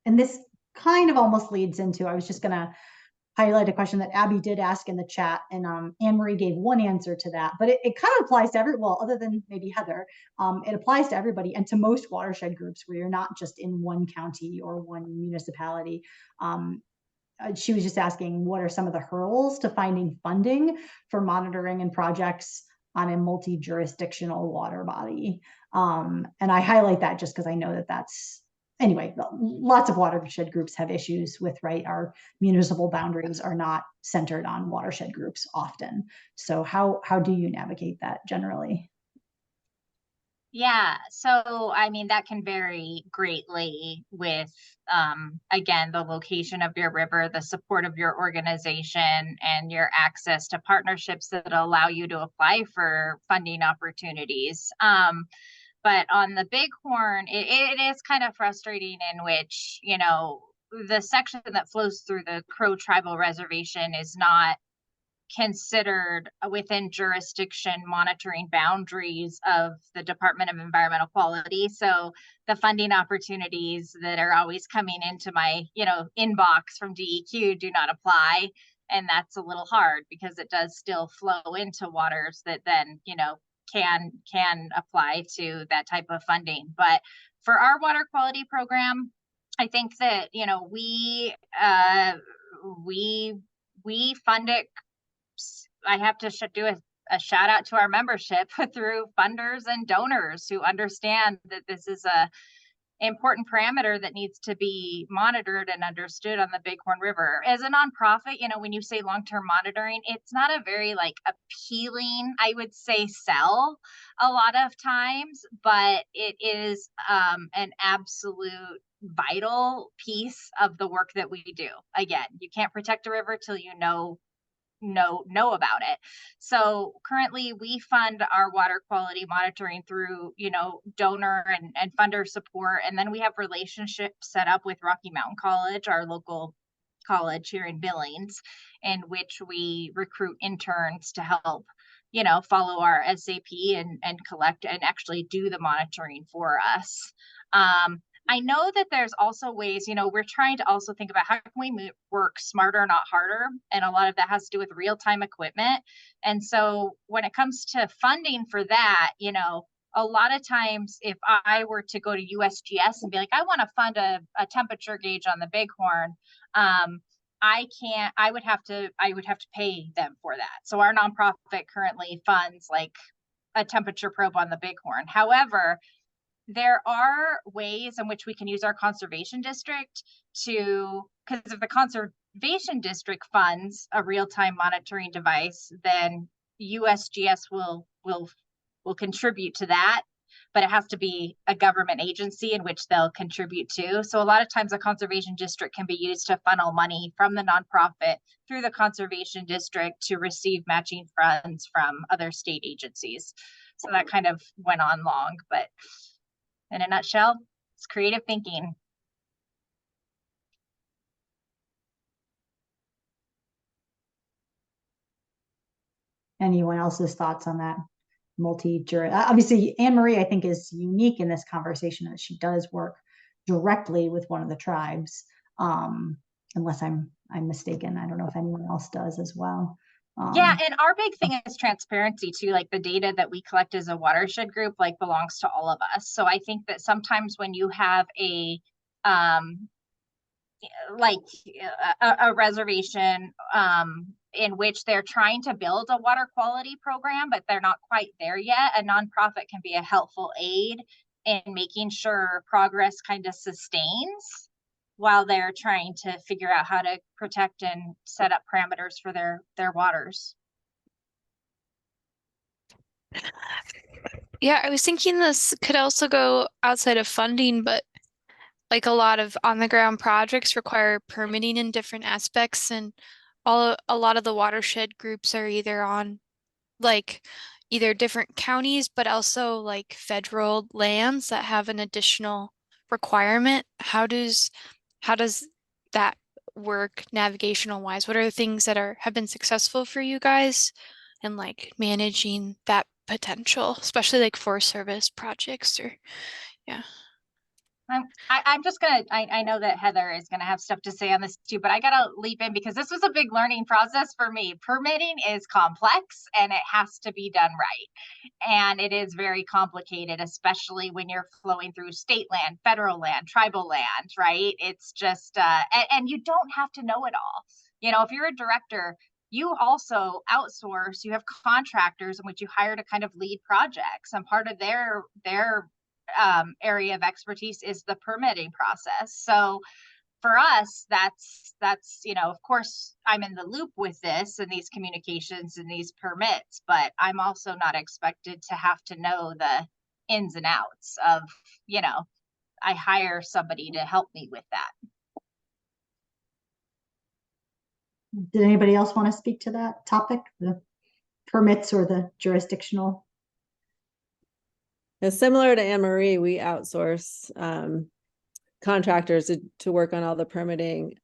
A: And this kind of almost leads into, I was just going to highlight a question that Abby did ask in the chat, and Anne-Marie gave one answer to that, but it kind of applies to other than maybe Heather, it applies to everybody and to most watershed groups where you're not just in one county or one municipality. She was just asking, what are some of the hurdles to finding funding for monitoring and projects on a multi-jurisdictional water body? And I highlight that just because I know that's, anyway, lots of watershed groups have issues with, our municipal boundaries are not centered on watershed groups often. So how do you navigate that generally?
M: Yeah, so I mean, that can vary greatly with, again, the location of your river, the support of your organization, and your access to partnerships that allow you to apply for funding opportunities. But on the Bighorn, it is kind of frustrating in which, the section that flows through the Crow Tribal Reservation is not considered within jurisdiction monitoring boundaries of the Department of Environmental Quality. So the funding opportunities that are always coming into my, inbox from DEQ do not apply. And that's a little hard because it does still flow into waters that then, can apply to that type of funding. But for our water quality program, I think that, we fund it. I have to do a shout out to our membership through funders and donors who understand that this is important parameter that needs to be monitored and understood on the Bighorn River. As a nonprofit, you know, when you say long-term monitoring, it's not a very like appealing, I would say, sell a lot of times, but it is an absolute vital piece of the work that we do. Again, you can't protect a river till you know about it. So currently we fund our water quality monitoring through, you know, donor and funder support. And then we have relationships set up with Rocky Mountain College, our local college here in Billings, in which we recruit interns to help, you know, follow our SAP and collect and actually do the monitoring for us. I know that there's also ways, you know, we're trying to also think about how can we work smarter, not harder. And a lot of that has to do with real-time equipment. And so when it comes to funding for that, you know, a lot of times if I were to go to USGS and be like, I want to fund a temperature gauge on the Bighorn, I would have to pay them for that. So our nonprofit currently funds like a temperature probe on the Bighorn. However, there are ways in which we can use our conservation district to, because if the conservation district funds a real-time monitoring device, then USGS will contribute to that, but it has to be a government agency in which they'll contribute to. So a lot of times a conservation district can be used to funnel money from the nonprofit through the conservation district to receive matching funds from other state agencies. So that kind of went on long, but in a nutshell, it's creative thinking.
A: Anyone else's thoughts on that? Obviously, Anne-Marie, I think, is unique in this conversation that she does work directly with one of the tribes, unless I'm mistaken. I don't know if anyone else does as well.
M: Yeah, and our big thing is transparency too. Like the data that we collect as a watershed group like belongs to all of us. So I think that sometimes when you have a reservation in which they're trying to build a water quality program, but they're not quite there yet, a nonprofit can be a helpful aid in making sure progress kind of sustains while they're trying to figure out how to protect and set up parameters for their waters.
G: Yeah, I was thinking this could also go outside of funding, but like a lot of on-the-ground projects require permitting in different aspects, and a lot of the watershed groups are either on like either different counties, but also like federal lands that have an additional requirement. How does that work navigational wise? What are the things that have been successful for you guys and like managing that potential, especially like Forest Service projects or yeah.
M: I'm just gonna, I know that Heather is gonna have stuff to say on this too, but I gotta leap in because this was a big learning process for me. Permitting is complex and it has to be done right. And it is very complicated, especially when you're flowing through state land, federal land, tribal land, right? It's just, and you don't have to know it all. You know, if you're a director, you also outsource, you have contractors in which you hire to kind of lead projects, and part of their area of expertise is the permitting process. So for us, that's, you know, of course I'm in the loop with this and these communications and these permits, but I'm also not expected to have to know the ins and outs of, you know, I hire somebody to help me with that.
A: Did anybody else want to speak to that topic, the permits or the jurisdictional?
O: Similar to Anne-Marie, we outsource contractors to work on all the permitting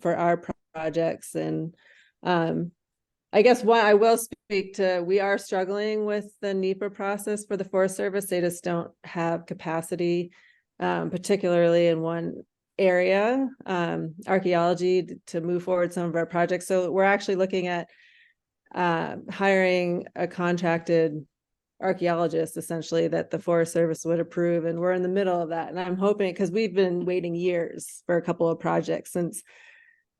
O: for our projects. And I guess what I will speak to, we are struggling with the NEPA process for the Forest Service. They just don't have capacity, particularly in one area, archaeology, to move forward some of our projects. So we're actually looking at hiring a contracted archaeologist, essentially, that the Forest Service would approve, and we're in the middle of that. And I'm hoping, because we've been waiting years for a couple of projects since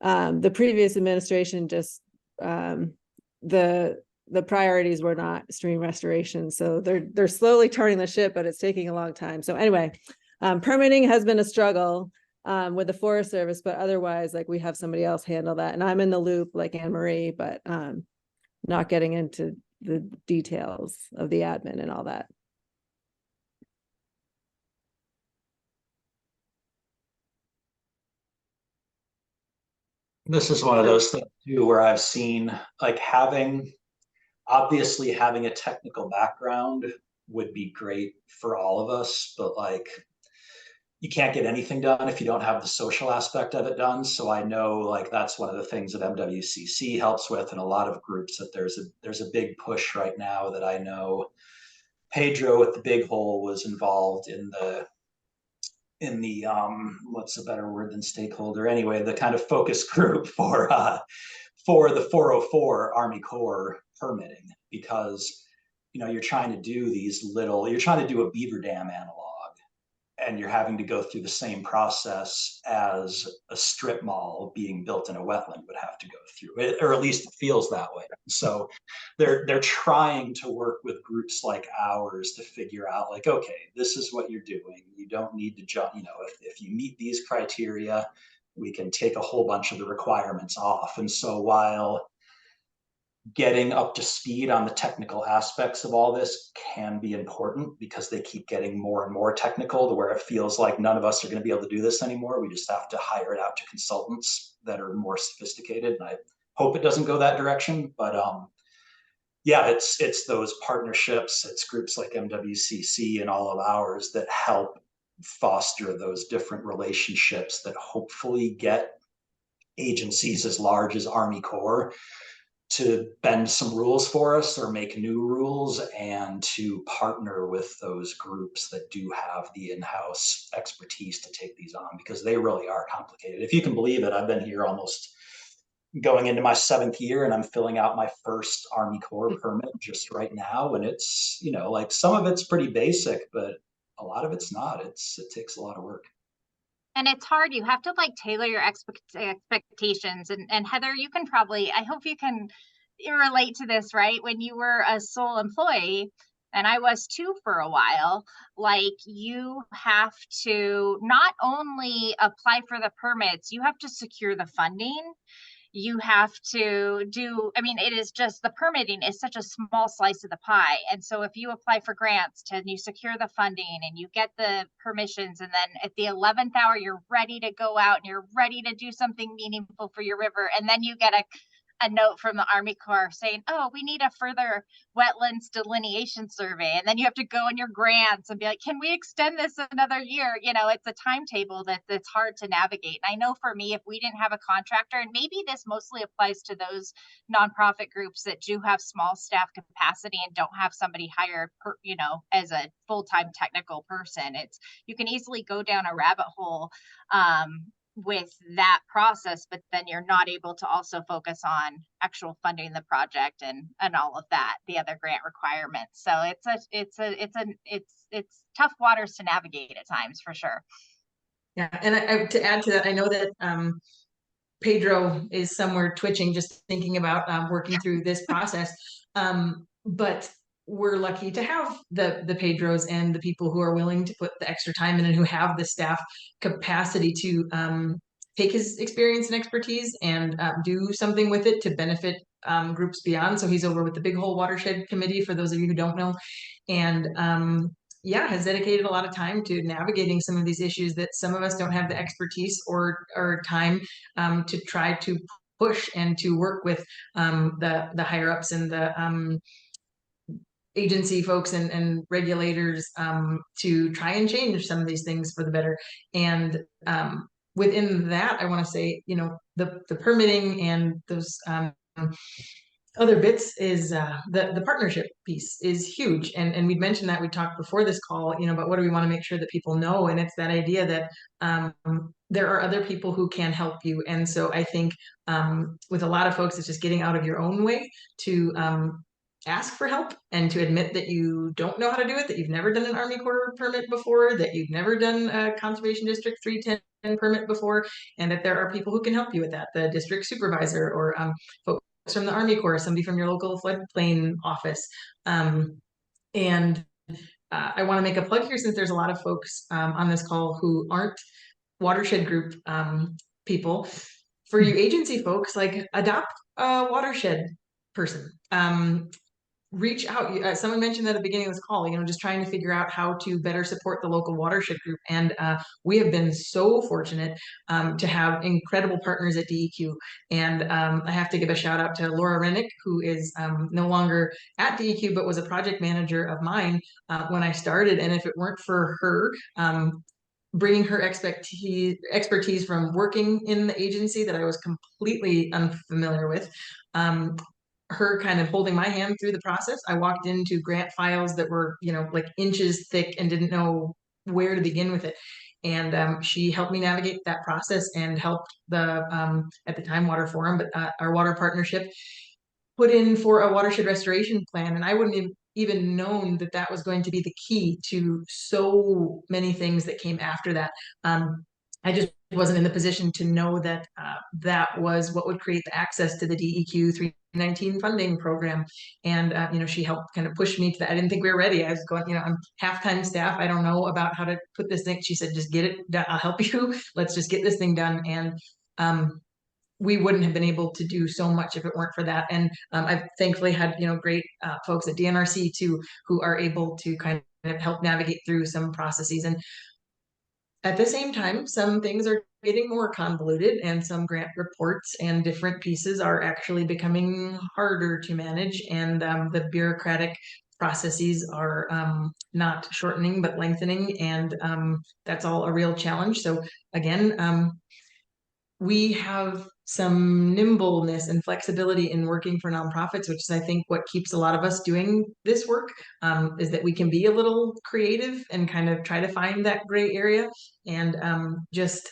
O: the previous administration, just the priorities were not stream restoration, so they're slowly turning the ship, but it's taking a long time. So anyway, Permitting has been a struggle with the Forest Service, but otherwise, like, we have somebody else handle that. And I'm in the loop like Anne-Marie, but not getting into the details of the admin and all that.
D: This is one of those things too, where I've seen like obviously having a technical background would be great for all of us, but like you can't get anything done if you don't have the social aspect of it done. So I know like that's one of the things that MWCC helps with, and a lot of groups that there's a big push right now that I know Pedro with the Big Hole was involved in the what's a better word than stakeholder, anyway, the kind of focus group for the 404 Army Corps permitting, because you're trying to do a beaver dam analog, and you're having to go through the same process as a strip mall being built in a wetland would have to go through, or at least it feels that way. So they're trying to work with groups like ours to figure out like, okay, this is what you're doing. You don't need to jump, if you meet these criteria, we can take a whole bunch of the requirements off. And so while getting up to speed on the technical aspects of all this can be important, because they keep getting more and more technical to where it feels like none of us are going to be able to do this anymore. We just have to hire it out to consultants that are more sophisticated. And I hope it doesn't go that direction, but yeah, it's those partnerships, it's groups like MWCC and all of ours that help foster those different relationships that hopefully get agencies as large as Army Corps to bend some rules for us or make new rules, and to partner with those groups that do have the in-house expertise to take these on, because they really are complicated. If you can believe it, I've been here almost going into my 7th year, and I'm filling out my first Army Corps permit just right now. And it's, like some of it's pretty basic, but a lot of it's not. It takes a lot of work.
M: And it's hard. You have to like tailor your expectations. And Heather, you can probably, I hope you can relate to this, right? When you were a sole employee, and I was too for a while, like you have to not only apply for the permits, you have to secure the funding. You have to it is just, the permitting is such a small slice of the pie. And so if you apply for grants and you secure the funding and you get the permissions, and then at the 11th hour, you're ready to go out and you're ready to do something meaningful for your river. And then you get a note from the Army Corps saying, oh, we need a further wetlands delineation survey. And then you have to go in your grants and be like, can we extend this another year? It's a timetable that's hard to navigate. And I know for me, if we didn't have a contractor, and maybe this mostly applies to those nonprofit groups that do have small staff capacity and don't have somebody hired as a full-time technical person, you can easily go down a rabbit hole with that process, but then you're not able to also focus on actual funding the project and all of that, the other grant requirements. So it's tough waters to navigate at times, for sure.
N: Yeah, and to add to that, I know that Pedro is somewhere twitching just thinking about working through this process, but we're lucky to have the Pedros and the people who are willing to put the extra time in and who have the staff capacity to take his experience and expertise and do something with it to benefit groups beyond. So he's over with the Big Hole Watershed Committee, for those of you who don't know, and has dedicated a lot of time to navigating some of these issues that some of us don't have the expertise or time to try to push and to work with the higher ups and the agency folks and regulators to try and change some of these things for the better. And within that, I want to say, the permitting and those other bits is the partnership piece is huge. And we'd mentioned that, we talked before this call, about what do we want to make sure that people know. And it's that idea that there are other people who can help you. And so I think with a lot of folks, it's just getting out of your own way to ask for help and to admit that you don't know how to do it, that you've never done an Army Corps permit before, that you've never done a Conservation District 310 permit before, and that there are people who can help you with that, the district supervisor or folks from the Army Corps, somebody from your local floodplain office. And I want to make a plug here since there's a lot of folks on this call who aren't watershed group people. For you agency folks, like adopt a watershed person. Reach out. Someone mentioned at the beginning of this call, just trying to figure out how to better support the local watershed group. And we have been so fortunate to have incredible partners at DEQ. And I have to give a shout out to Laura Rennick, who is no longer at DEQ, but was a project manager of mine when I started. And if it weren't for her, bringing her expertise from working in the agency that I was completely unfamiliar with, her kind of holding my hand through the process. I walked into grant files that were, like inches thick and didn't know where to begin with it. And she helped me navigate that process and helped the, at the time, Water Forum, but our water partnership put in for a watershed restoration plan. And I wouldn't have even known that that was going to be the key to so many things that came after that. I just wasn't in the position to know that that was what would create the access to the DEQ 319 funding program. And, she helped kind of push me to that. I didn't think we were ready. I was going, I'm half-time staff. I don't know about how to put this thing. She said, just get it done. I'll help you. Let's just get this thing done. And we wouldn't have been able to do so much if it weren't for that. And I've thankfully had, great folks at DNRC too, who are able to kind of help navigate through some processes. And at the same time, some things are getting more convoluted and some grant reports and different pieces are actually becoming harder to manage. And the bureaucratic processes are not shortening, but lengthening. And that's all a real challenge. So again, we have some nimbleness and flexibility in working for nonprofits, which is, I think, what keeps a lot of us doing this work, is that we can be a little creative and kind of try to find that gray area. And just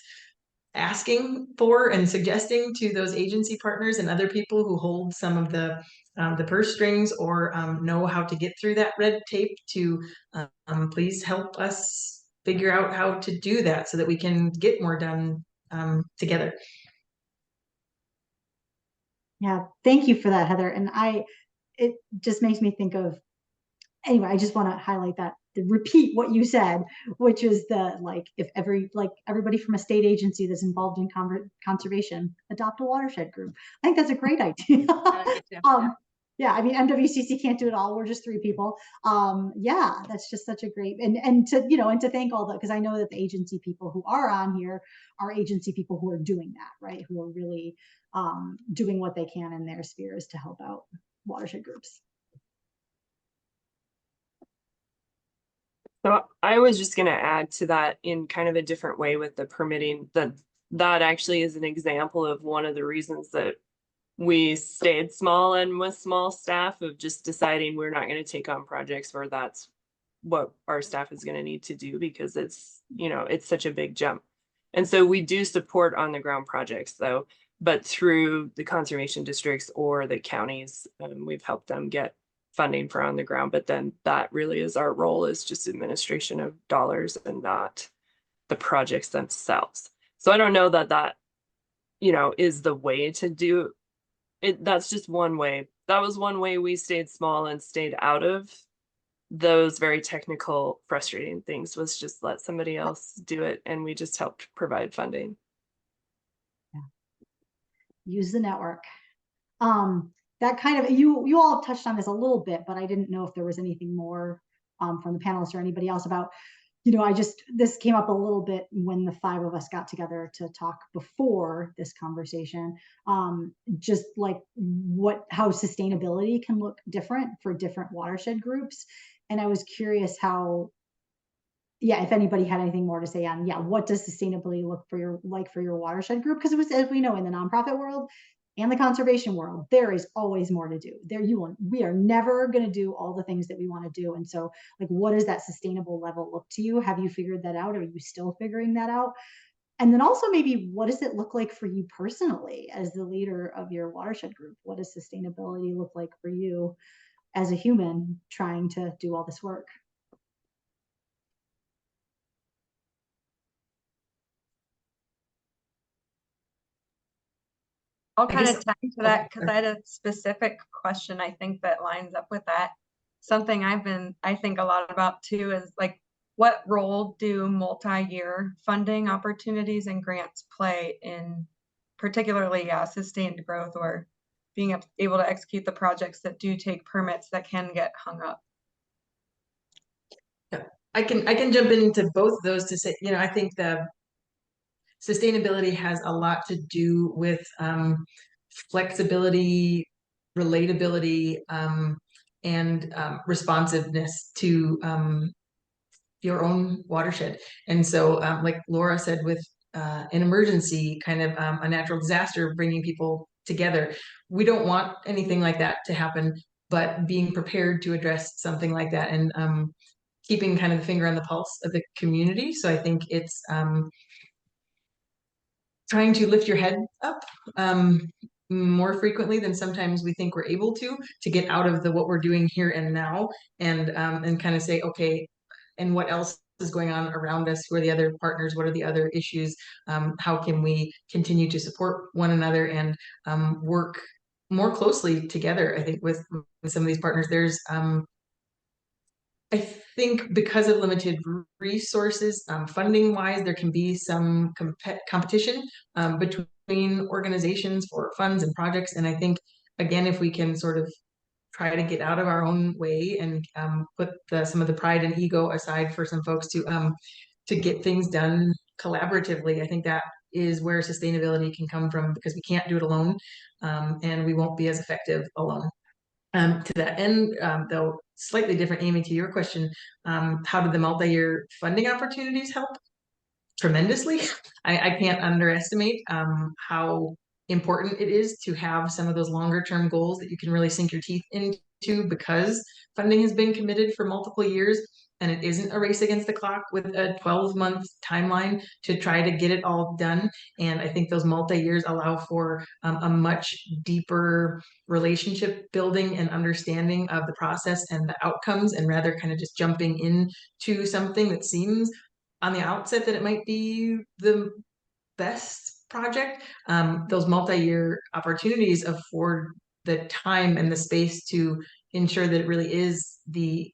N: asking for and suggesting to those agency partners and other people who hold some of the purse strings or know how to get through that red tape to please help us figure out how to do that so that we can get more done together.
A: Yeah, thank you for that, Heather. And it just makes me think of, anyway, I just want to highlight that, to repeat what you said, which is that, like, if everybody from a state agency that's involved in conservation adopt a watershed group. I think that's a great idea. Yeah, I mean, MWCC can't do it all. We're just 3 people. Yeah, that's just such a great, and to thank all that, because I know that the agency people who are on here are agency people who are doing that, right? Who are really doing what they can in their spheres to help out watershed groups.
J: So I was just going to add to that in kind of a different way with the permitting, that actually is an example of one of the reasons that we stayed small and with small staff, of just deciding we're not going to take on projects where that's what our staff is going to need to do, because it's, it's such a big jump. And so we do support on the ground projects though, but through the conservation districts or the counties, we've helped them get funding for on the ground. But then that really is our role, is just administration of dollars and not the projects themselves. So I don't know that is the way to do it. That's just one way. That was one way we stayed small and stayed out of those very technical, frustrating things, was just let somebody else do it. And we just helped provide funding.
A: Yeah. Use the network. That kind of, you all touched on this a little bit, but I didn't know if there was anything more from the panelists or anybody else about, this came up a little bit when the 5 of us got together to talk before this conversation, just like how sustainability can look different for different watershed groups. And I was curious if anybody had anything more to say on, what does sustainability look for your watershed group? Because it was, as we know, in the nonprofit world and the conservation world, there is always more to do. We are never going to do all the things that we want to do. And so, like, what does that sustainable level look to you? Have you figured that out? Are you still figuring that out? And then also, maybe, what does it look like for you personally as the leader of your watershed group? What does sustainability look like for you as a human trying to do all this work?
B: I'll kind of tag to that because I had a specific question, I think, that lines up with that. something I think a lot about too is like, what role do multi-year funding opportunities and grants play in particularly sustained growth or being able to execute the projects that do take permits that can get hung up?
N: Yeah, I can jump into both of those to say, I think the sustainability has a lot to do with flexibility, relatability, and responsiveness to your own watershed. And so, like Laura said, with an emergency, kind of a natural disaster, bringing people together, we don't want anything like that to happen, but being prepared to address something like that and keeping kind of the finger on the pulse of the community. So I think it's trying to lift your head up more frequently than sometimes we think we're able to get out of the what we're doing here and now, and kind of say, okay, and what else is going on around us? Who are the other partners? What are the other issues? How can we continue to support one another and work more closely together? I think with some of these partners, there's I think because of limited resources, funding wise, there can be some competition between organizations for funds and projects. And I think, again, if we can sort of try to get out of our own way and put some of the pride and ego aside for some folks to get things done collaboratively, I think that is where sustainability can come from, because we can't do it alone, and we won't be as effective alone. To that end, though, slightly different, Amy, to your question, how did the multi-year funding opportunities help? Tremendously. I can't underestimate how important it is to have some of those longer term goals that you can really sink your teeth into, because funding has been committed for multiple years and it isn't a race against the clock with a 12-month timeline to try to get it all done. And I think those multi-years allow for a much deeper relationship building and understanding of the process and the outcomes, and rather kind of just jumping into something that seems on the outset that it might be the best project. Those multi-year opportunities afford the time and the space to ensure that it really is the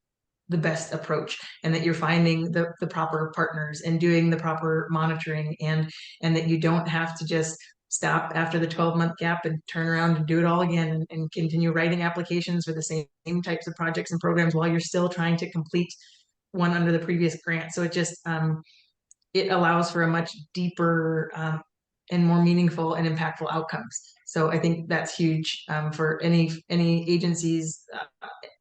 N: best approach, and that you're finding the proper partners and doing the proper monitoring, and that you don't have to just stop after the 12-month gap and turn around and do it all again and continue writing applications for the same types of projects and programs while you're still trying to complete one under the previous grant. So it just it allows for a much deeper and more meaningful and impactful outcomes. So I think that's huge for any agencies,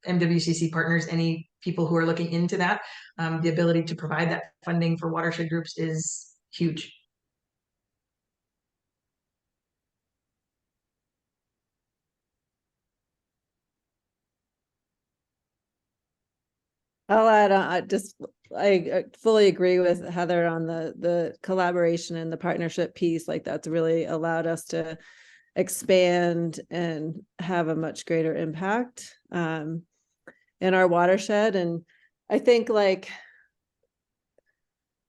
N: MWCC partners, any people who are looking into that. The ability to provide that funding for watershed groups is huge.
O: I'll add on, I fully agree with Heather on the collaboration and the partnership piece. Like, that's really allowed us to expand and have a much greater impact in our watershed. And I think, like,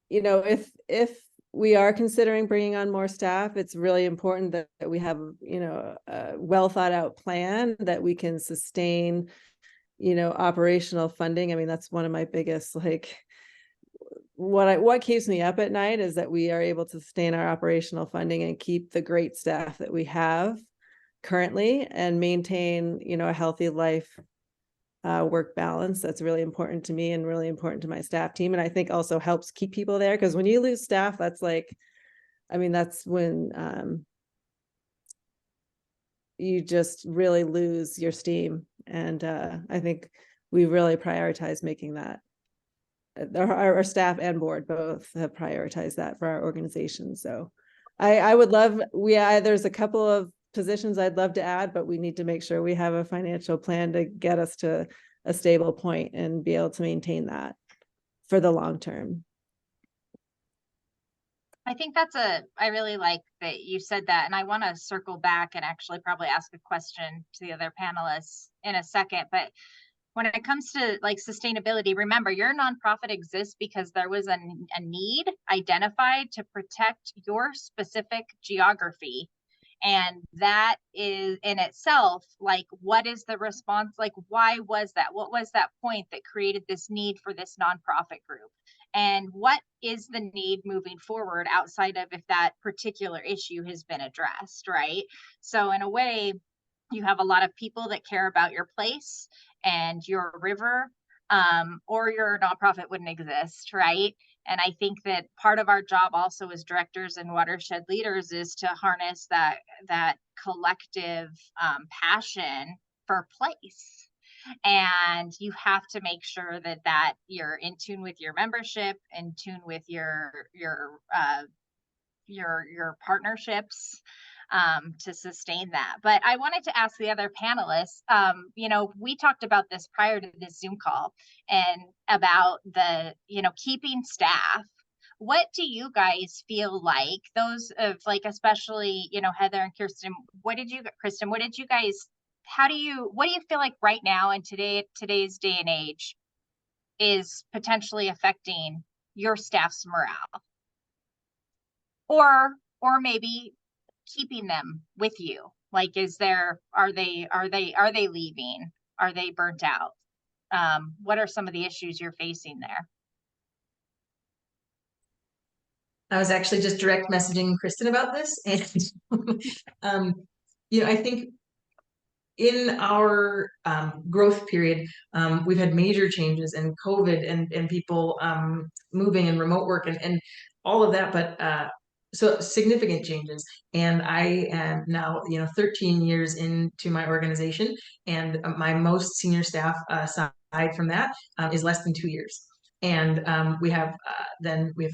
O: if we are considering bringing on more staff, it's really important that we have, a well thought out plan that we can sustain, operational funding. I mean, that's one of my biggest, like, what keeps me up at night is that we are able to sustain our operational funding and keep the great staff that we have currently and maintain, a healthy life work balance. That's really important to me and really important to my staff team. And I think also helps keep people there, because when you lose staff, that's like, I mean, that's when you just really lose your steam. And I think we really prioritize making that. Our staff and board both have prioritized that for our organization. So I would love, there's a couple of positions I'd love to add, but we need to make sure we have a financial plan to get us to a stable point and be able to maintain that for the long term.
M: I think I really like that you said that. And I want to circle back and actually probably ask a question to the other panelists in a second. But when it comes to like sustainability, remember, your nonprofit exists because there was a need identified to protect your specific geography. And that is in itself, like, what is the response? Like, why was that? What was that point that created this need for this nonprofit group? And what is the need moving forward outside of if that particular issue has been addressed, right? So in a way, you have a lot of people that care about your place and your river, or your nonprofit wouldn't exist, right? And I think that part of our job also as directors and watershed leaders is to harness that collective passion for place. And you have to make sure that you're in tune with your membership, in tune with your partnerships, to sustain that. But I wanted to ask the other panelists, we talked about this prior to this Zoom call, and about the, keeping staff. What do you guys feel like, those of like, especially, Heather and Kristin, what did you guys, what do you feel like right now in today's day and age is potentially affecting your staff's morale? Or maybe keeping them with you? Like, are they leaving? Are they burnt out? What are some of the issues you're facing there?
N: I was actually just direct messaging Kristin about this, and I think in our growth period, we've had major changes in COVID and people moving and remote work and all of that, but so significant changes. And I am now, 13 years into my organization, and my most senior staff, aside from that, is less than 2 years. And we have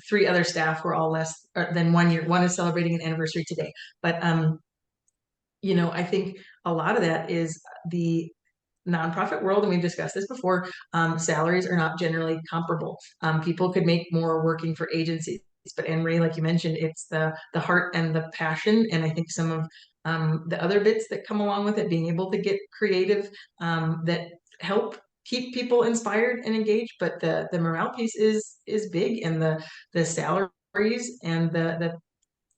N: 3 other staff who are all less than 1 year. One is celebrating an anniversary today, but I think a lot of that is the nonprofit world, and we've discussed this before. Salaries are not generally comparable. People could make more working for agencies, but Emery, like you mentioned, it's the heart and the passion, and I think some of the other bits that come along with it, being able to get creative, that help keep people inspired and engaged. But the morale piece is big, and the salaries and the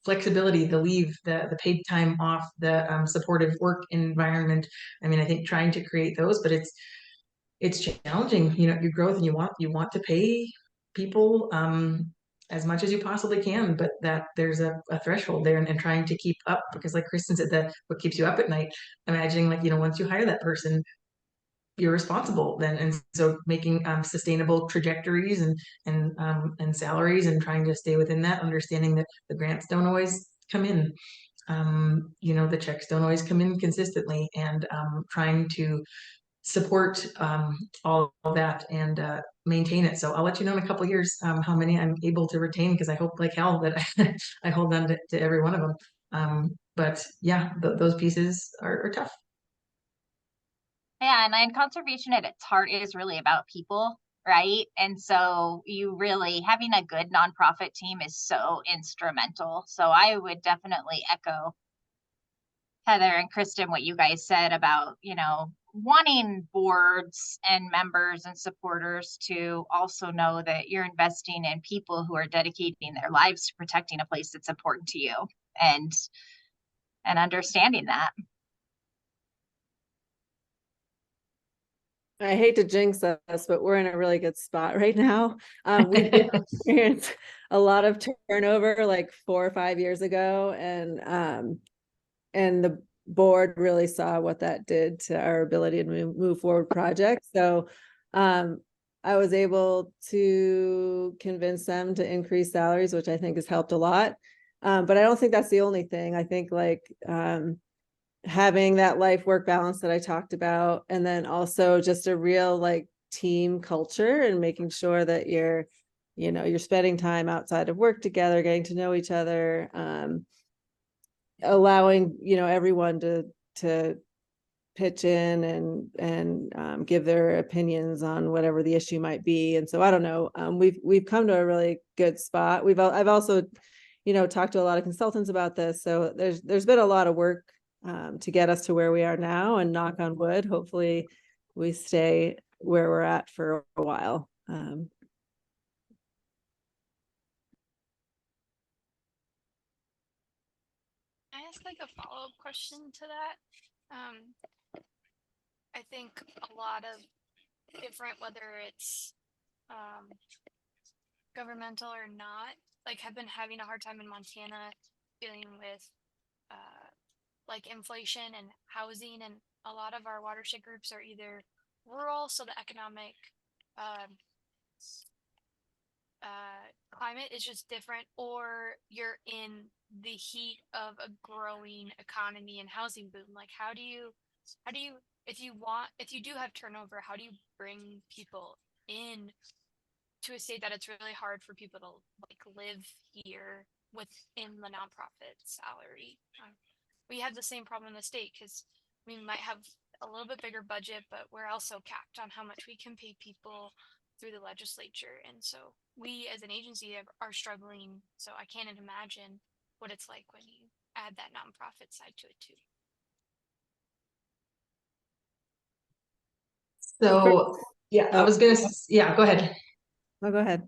N: flexibility, the leave, the paid time off, the supportive work environment. I mean, I think trying to create those, but it's challenging. Your growth, and you want to pay people as much as you possibly can, but that there's a threshold there, and trying to keep up, because like Kristin said, that what keeps you up at night, imagining once you hire that person, you're responsible then, and so making sustainable trajectories and salaries, and trying to stay within that, understanding that the grants don't always come in, the checks don't always come in consistently, and trying to support all of that and maintain it. So I'll let you know in a couple of years how many I'm able to retain, because I hope, like hell, that I hold on to every one of them. But yeah, those pieces are tough.
M: Yeah, and conservation at its heart is really about people, right? And so having a good nonprofit team is so instrumental. So I would definitely echo Heather and Kristin, what you guys said about, wanting boards and members and supporters to also know that you're investing in people who are dedicating their lives to protecting a place that's important to you, and understanding that.
O: I hate to jinx us, but we're in a really good spot right now. We did experience a lot of turnover like 4 or 5 years ago, and the board really saw what that did to our ability to move forward projects. So I was able to convince them to increase salaries, which I think has helped a lot. But I don't think that's the only thing. I think having that life work balance that I talked about, and then also just a real team culture, and making sure that you're spending time outside of work together, getting to know each other, allowing everyone to pitch in and give their opinions on whatever the issue might be. And so I don't know, we've come to a really good spot. I've also talked to a lot of consultants about this, so there's been a lot of work to get us to where we are now, and knock on wood, hopefully we stay where we're at for a while.
G: ask like a follow-up question to that? I think a lot of different, whether it's governmental or not, like have been having a hard time in Montana dealing with like inflation and housing, and a lot of our watershed groups are either rural, so the economic climate is just different, or you're in the heat of a growing economy and housing boom. Like how do you if you do have turnover, how do you bring people in to a state that it's really hard for people to like live here within the nonprofit salary? We have the same problem in the state because we might have a little bit bigger budget, but we're also capped on how much we can pay people through the legislature. And so we as an agency are struggling. So I can't imagine what it's like when you add that nonprofit side to it too.
N: So yeah, I was gonna, yeah, go ahead.
O: No, go ahead.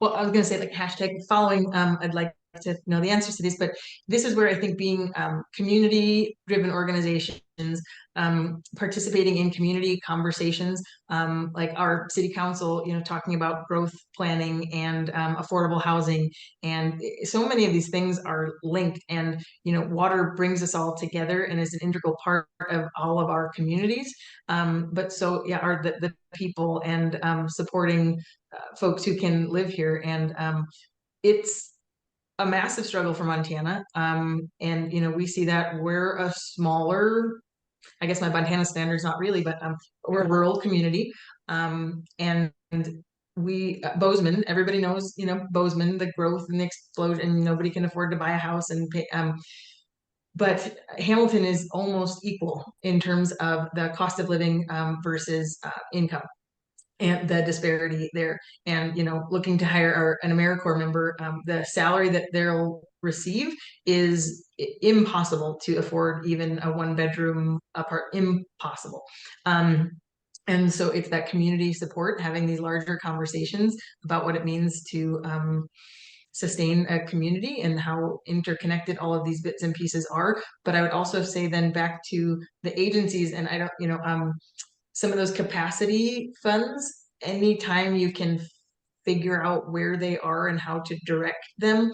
N: Well, I was gonna say like hashtag following, I'd like to know the answers to these, but this is where I think being community-driven organizations, participating in community conversations, like our city council, you know, talking about growth planning and affordable housing, and so many of these things are linked. And you know, water brings us all together and is an integral part of all of our communities. But so yeah, are the people and supporting folks who can live here, and it's a massive struggle for Montana. And you know, we see that we're a smaller, I guess my Montana standards not really, but we're a rural community. And we Bozeman, everybody knows, you know, Bozeman, the growth and the explosion, and nobody can afford to buy a house and pay, but Hamilton is almost equal in terms of the cost of living versus income, and the disparity there. And you know, looking to hire an AmeriCorps member, the salary that they'll receive is impossible to afford, even a 1-bedroom apartment, impossible. And so it's that community support, having these larger conversations about what it means to sustain a community and how interconnected all of these bits and pieces are. But I would also say then back to the agencies, and I don't, you know, some of those capacity funds, anytime you can figure out where they are and how to direct them,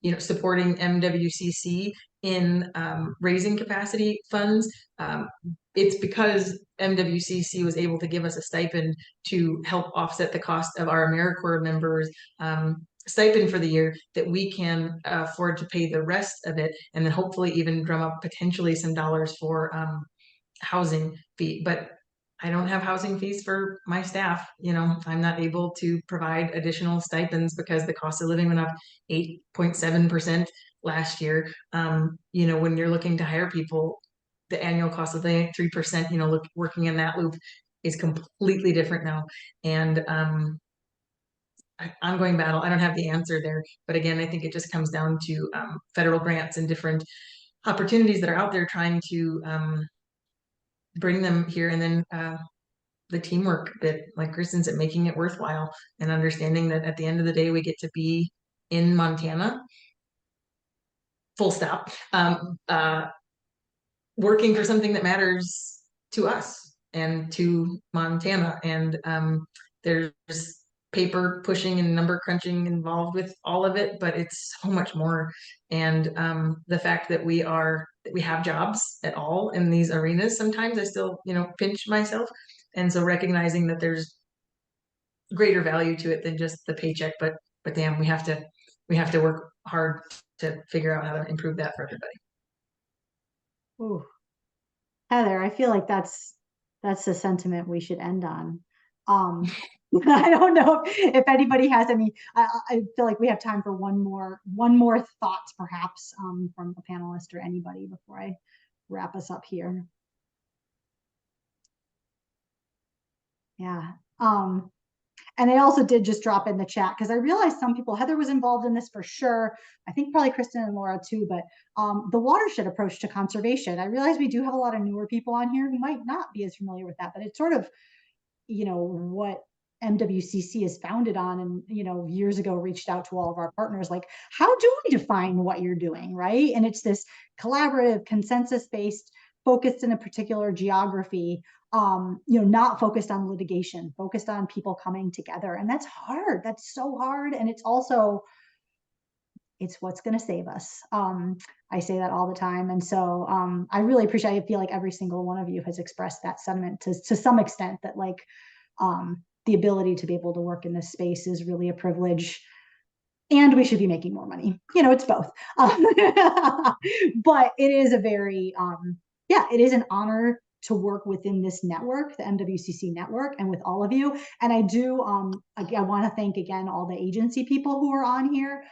N: you know, supporting MWCC in raising capacity funds. It's because MWCC was able to give us a stipend to help offset the cost of our AmeriCorps members' stipend for the year, that we can afford to pay the rest of it, and then hopefully even drum up potentially some dollars for housing fee. But I don't have housing fees for my staff. You know, I'm not able to provide additional stipends because the cost of living went up 8.7% last year. You know, when you're looking to hire people, the annual cost of living 3%, you know, working in that loop is completely different now. And ongoing battle. I don't have the answer there, but again, I think it just comes down to federal grants and different opportunities that are out there trying to bring them here, and then the teamwork that, like Kristin said, making it worthwhile, and understanding that at the end of the day, we get to be in Montana, full stop, working for something that matters to us and to Montana. And there's paper pushing and number crunching involved with all of it, but it's so much more. And the fact that we have jobs at all in these arenas, sometimes I still, you know, pinch myself. And so recognizing that there's greater value to it than just the paycheck, but damn, we have to work hard to figure out how to improve that for everybody.
A: Ooh. Heather, I feel like that's the sentiment we should end on. I don't know if anybody has any. I feel like we have time for one more thoughts, perhaps, from a panelist or anybody before I wrap us up here. Yeah. And I also did just drop in the chat because I realized some people, Heather was involved in this for sure. I think probably Kristin and Laura too, but the watershed approach to conservation. I realize we do have a lot of newer people on here who might not be as familiar with that, but it's sort of, you know, what MWCC is founded on, and, you know, years ago reached out to all of our partners, like, how do we define what you're doing, right? And it's this collaborative, consensus-based, focused in a particular geography, you know, not focused on litigation, focused on people coming together. And that's hard. That's so hard. And it's also, it's what's going to save us. I say that all the time. And so I really appreciate, I feel like every single one of you has expressed that sentiment to some extent, that like the ability to be able to work in this space is really a privilege, and we should be making more money. You know, it's both. But it is a very, yeah, it is an honor to work within this network, the MWCC network, and with all of you. And I do, I want to thank again all the agency people who are on here.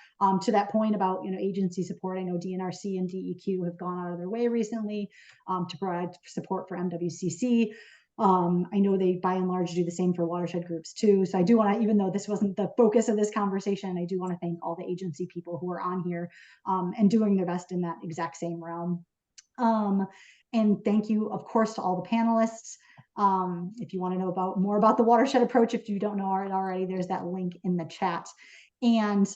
A: To that point about, you know, agency support, I know DNRC and DEQ have gone out of their way recently to provide support for MWCC. I know they by and large do the same for watershed groups too. So I do want to, even though this wasn't the focus of this conversation, I do want to thank all the agency people who are on here and doing their best in that exact same realm. And thank you, of course, to all the panelists. If you want to know more about the watershed approach, if you don't know it already, there's that link in the chat. And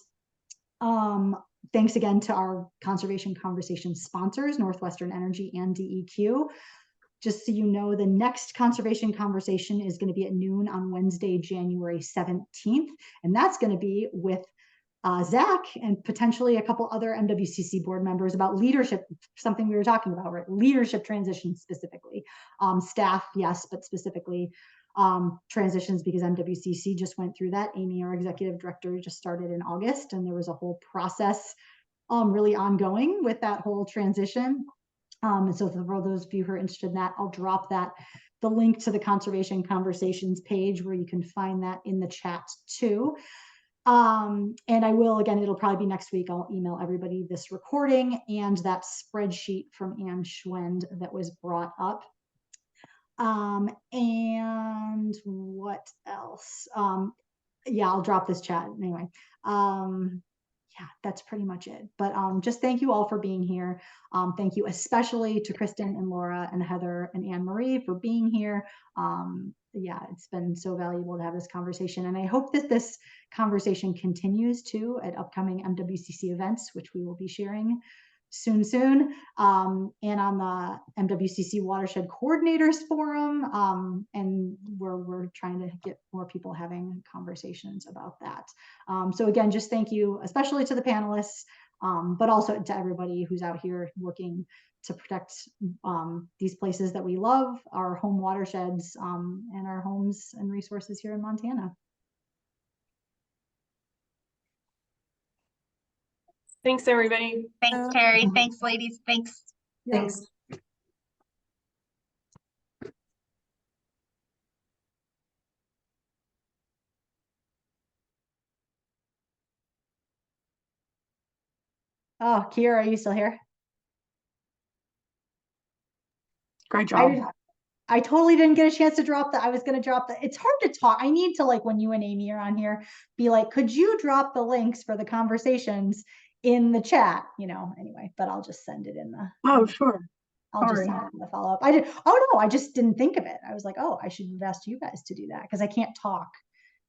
A: thanks again to our Conservation Conversation sponsors, Northwestern Energy and DEQ. Just so you know, the next conservation conversation is going to be at noon on Wednesday, January 17th. And that's going to be with Zach and potentially a couple other MWCC board members about leadership, something we were talking about, right? Leadership transitions specifically. Staff, yes, but specifically transitions, because MWCC just went through that. Amy, our executive director, just started in August, and there was a whole process really ongoing with that whole transition. And so for those of you who are interested in that, I'll drop the link to the Conservation Conversations page where you can find that in the chat too. And I will, again, it'll probably be next week. I'll email everybody this recording and that spreadsheet from Anne Schwend that was brought up. And what else? Yeah, I'll drop this chat anyway. Yeah, that's pretty much it. But just thank you all for being here. Thank you especially to Kristin and Laura and Heather and Anne Marie for being here. Yeah, it's been so valuable to have this conversation. And I hope that this conversation continues too at upcoming MWCC events, which we will be sharing soon. And on the MWCC Watershed Coordinators Forum, and we're trying to get more people having conversations about that. So again, just thank you, especially to the panelists, but also to everybody who's out here working to protect these places that we love, our home watersheds, and our homes and resources here in Montana.
J: Thanks, everybody.
M: Thanks, Terry. Thanks, ladies. Thanks.
N: Thanks.
A: Oh, Kira, are you still here?
E: Great job.
A: I totally didn't get a chance to drop that. I was going to drop that. It's hard to talk. I need to, like, when you and Amy are on here, be like, could you drop the links for the conversations in the chat? You know, anyway, but I'll just send it in the.
E: Oh, sure.
A: I'll just send it in the follow up. Oh no, I just didn't think of it. I was like, oh, I should have asked you guys to do that because I can't talk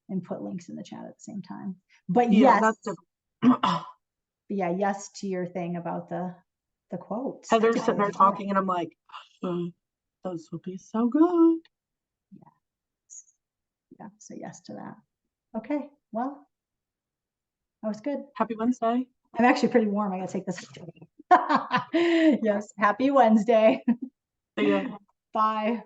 A: and put links in the chat at the same time. But
E: Yeah,
A: yes.
E: that's
A: Yeah, yes to your thing about the quotes.
E: Heather's sitting there talking and I'm like, those will be so good.
A: Yeah, so yes to that. Okay, well, that was good.
E: Happy Wednesday.
A: I'm actually pretty warm. I gotta take this. Yes, happy Wednesday.
E: See ya.
A: Bye.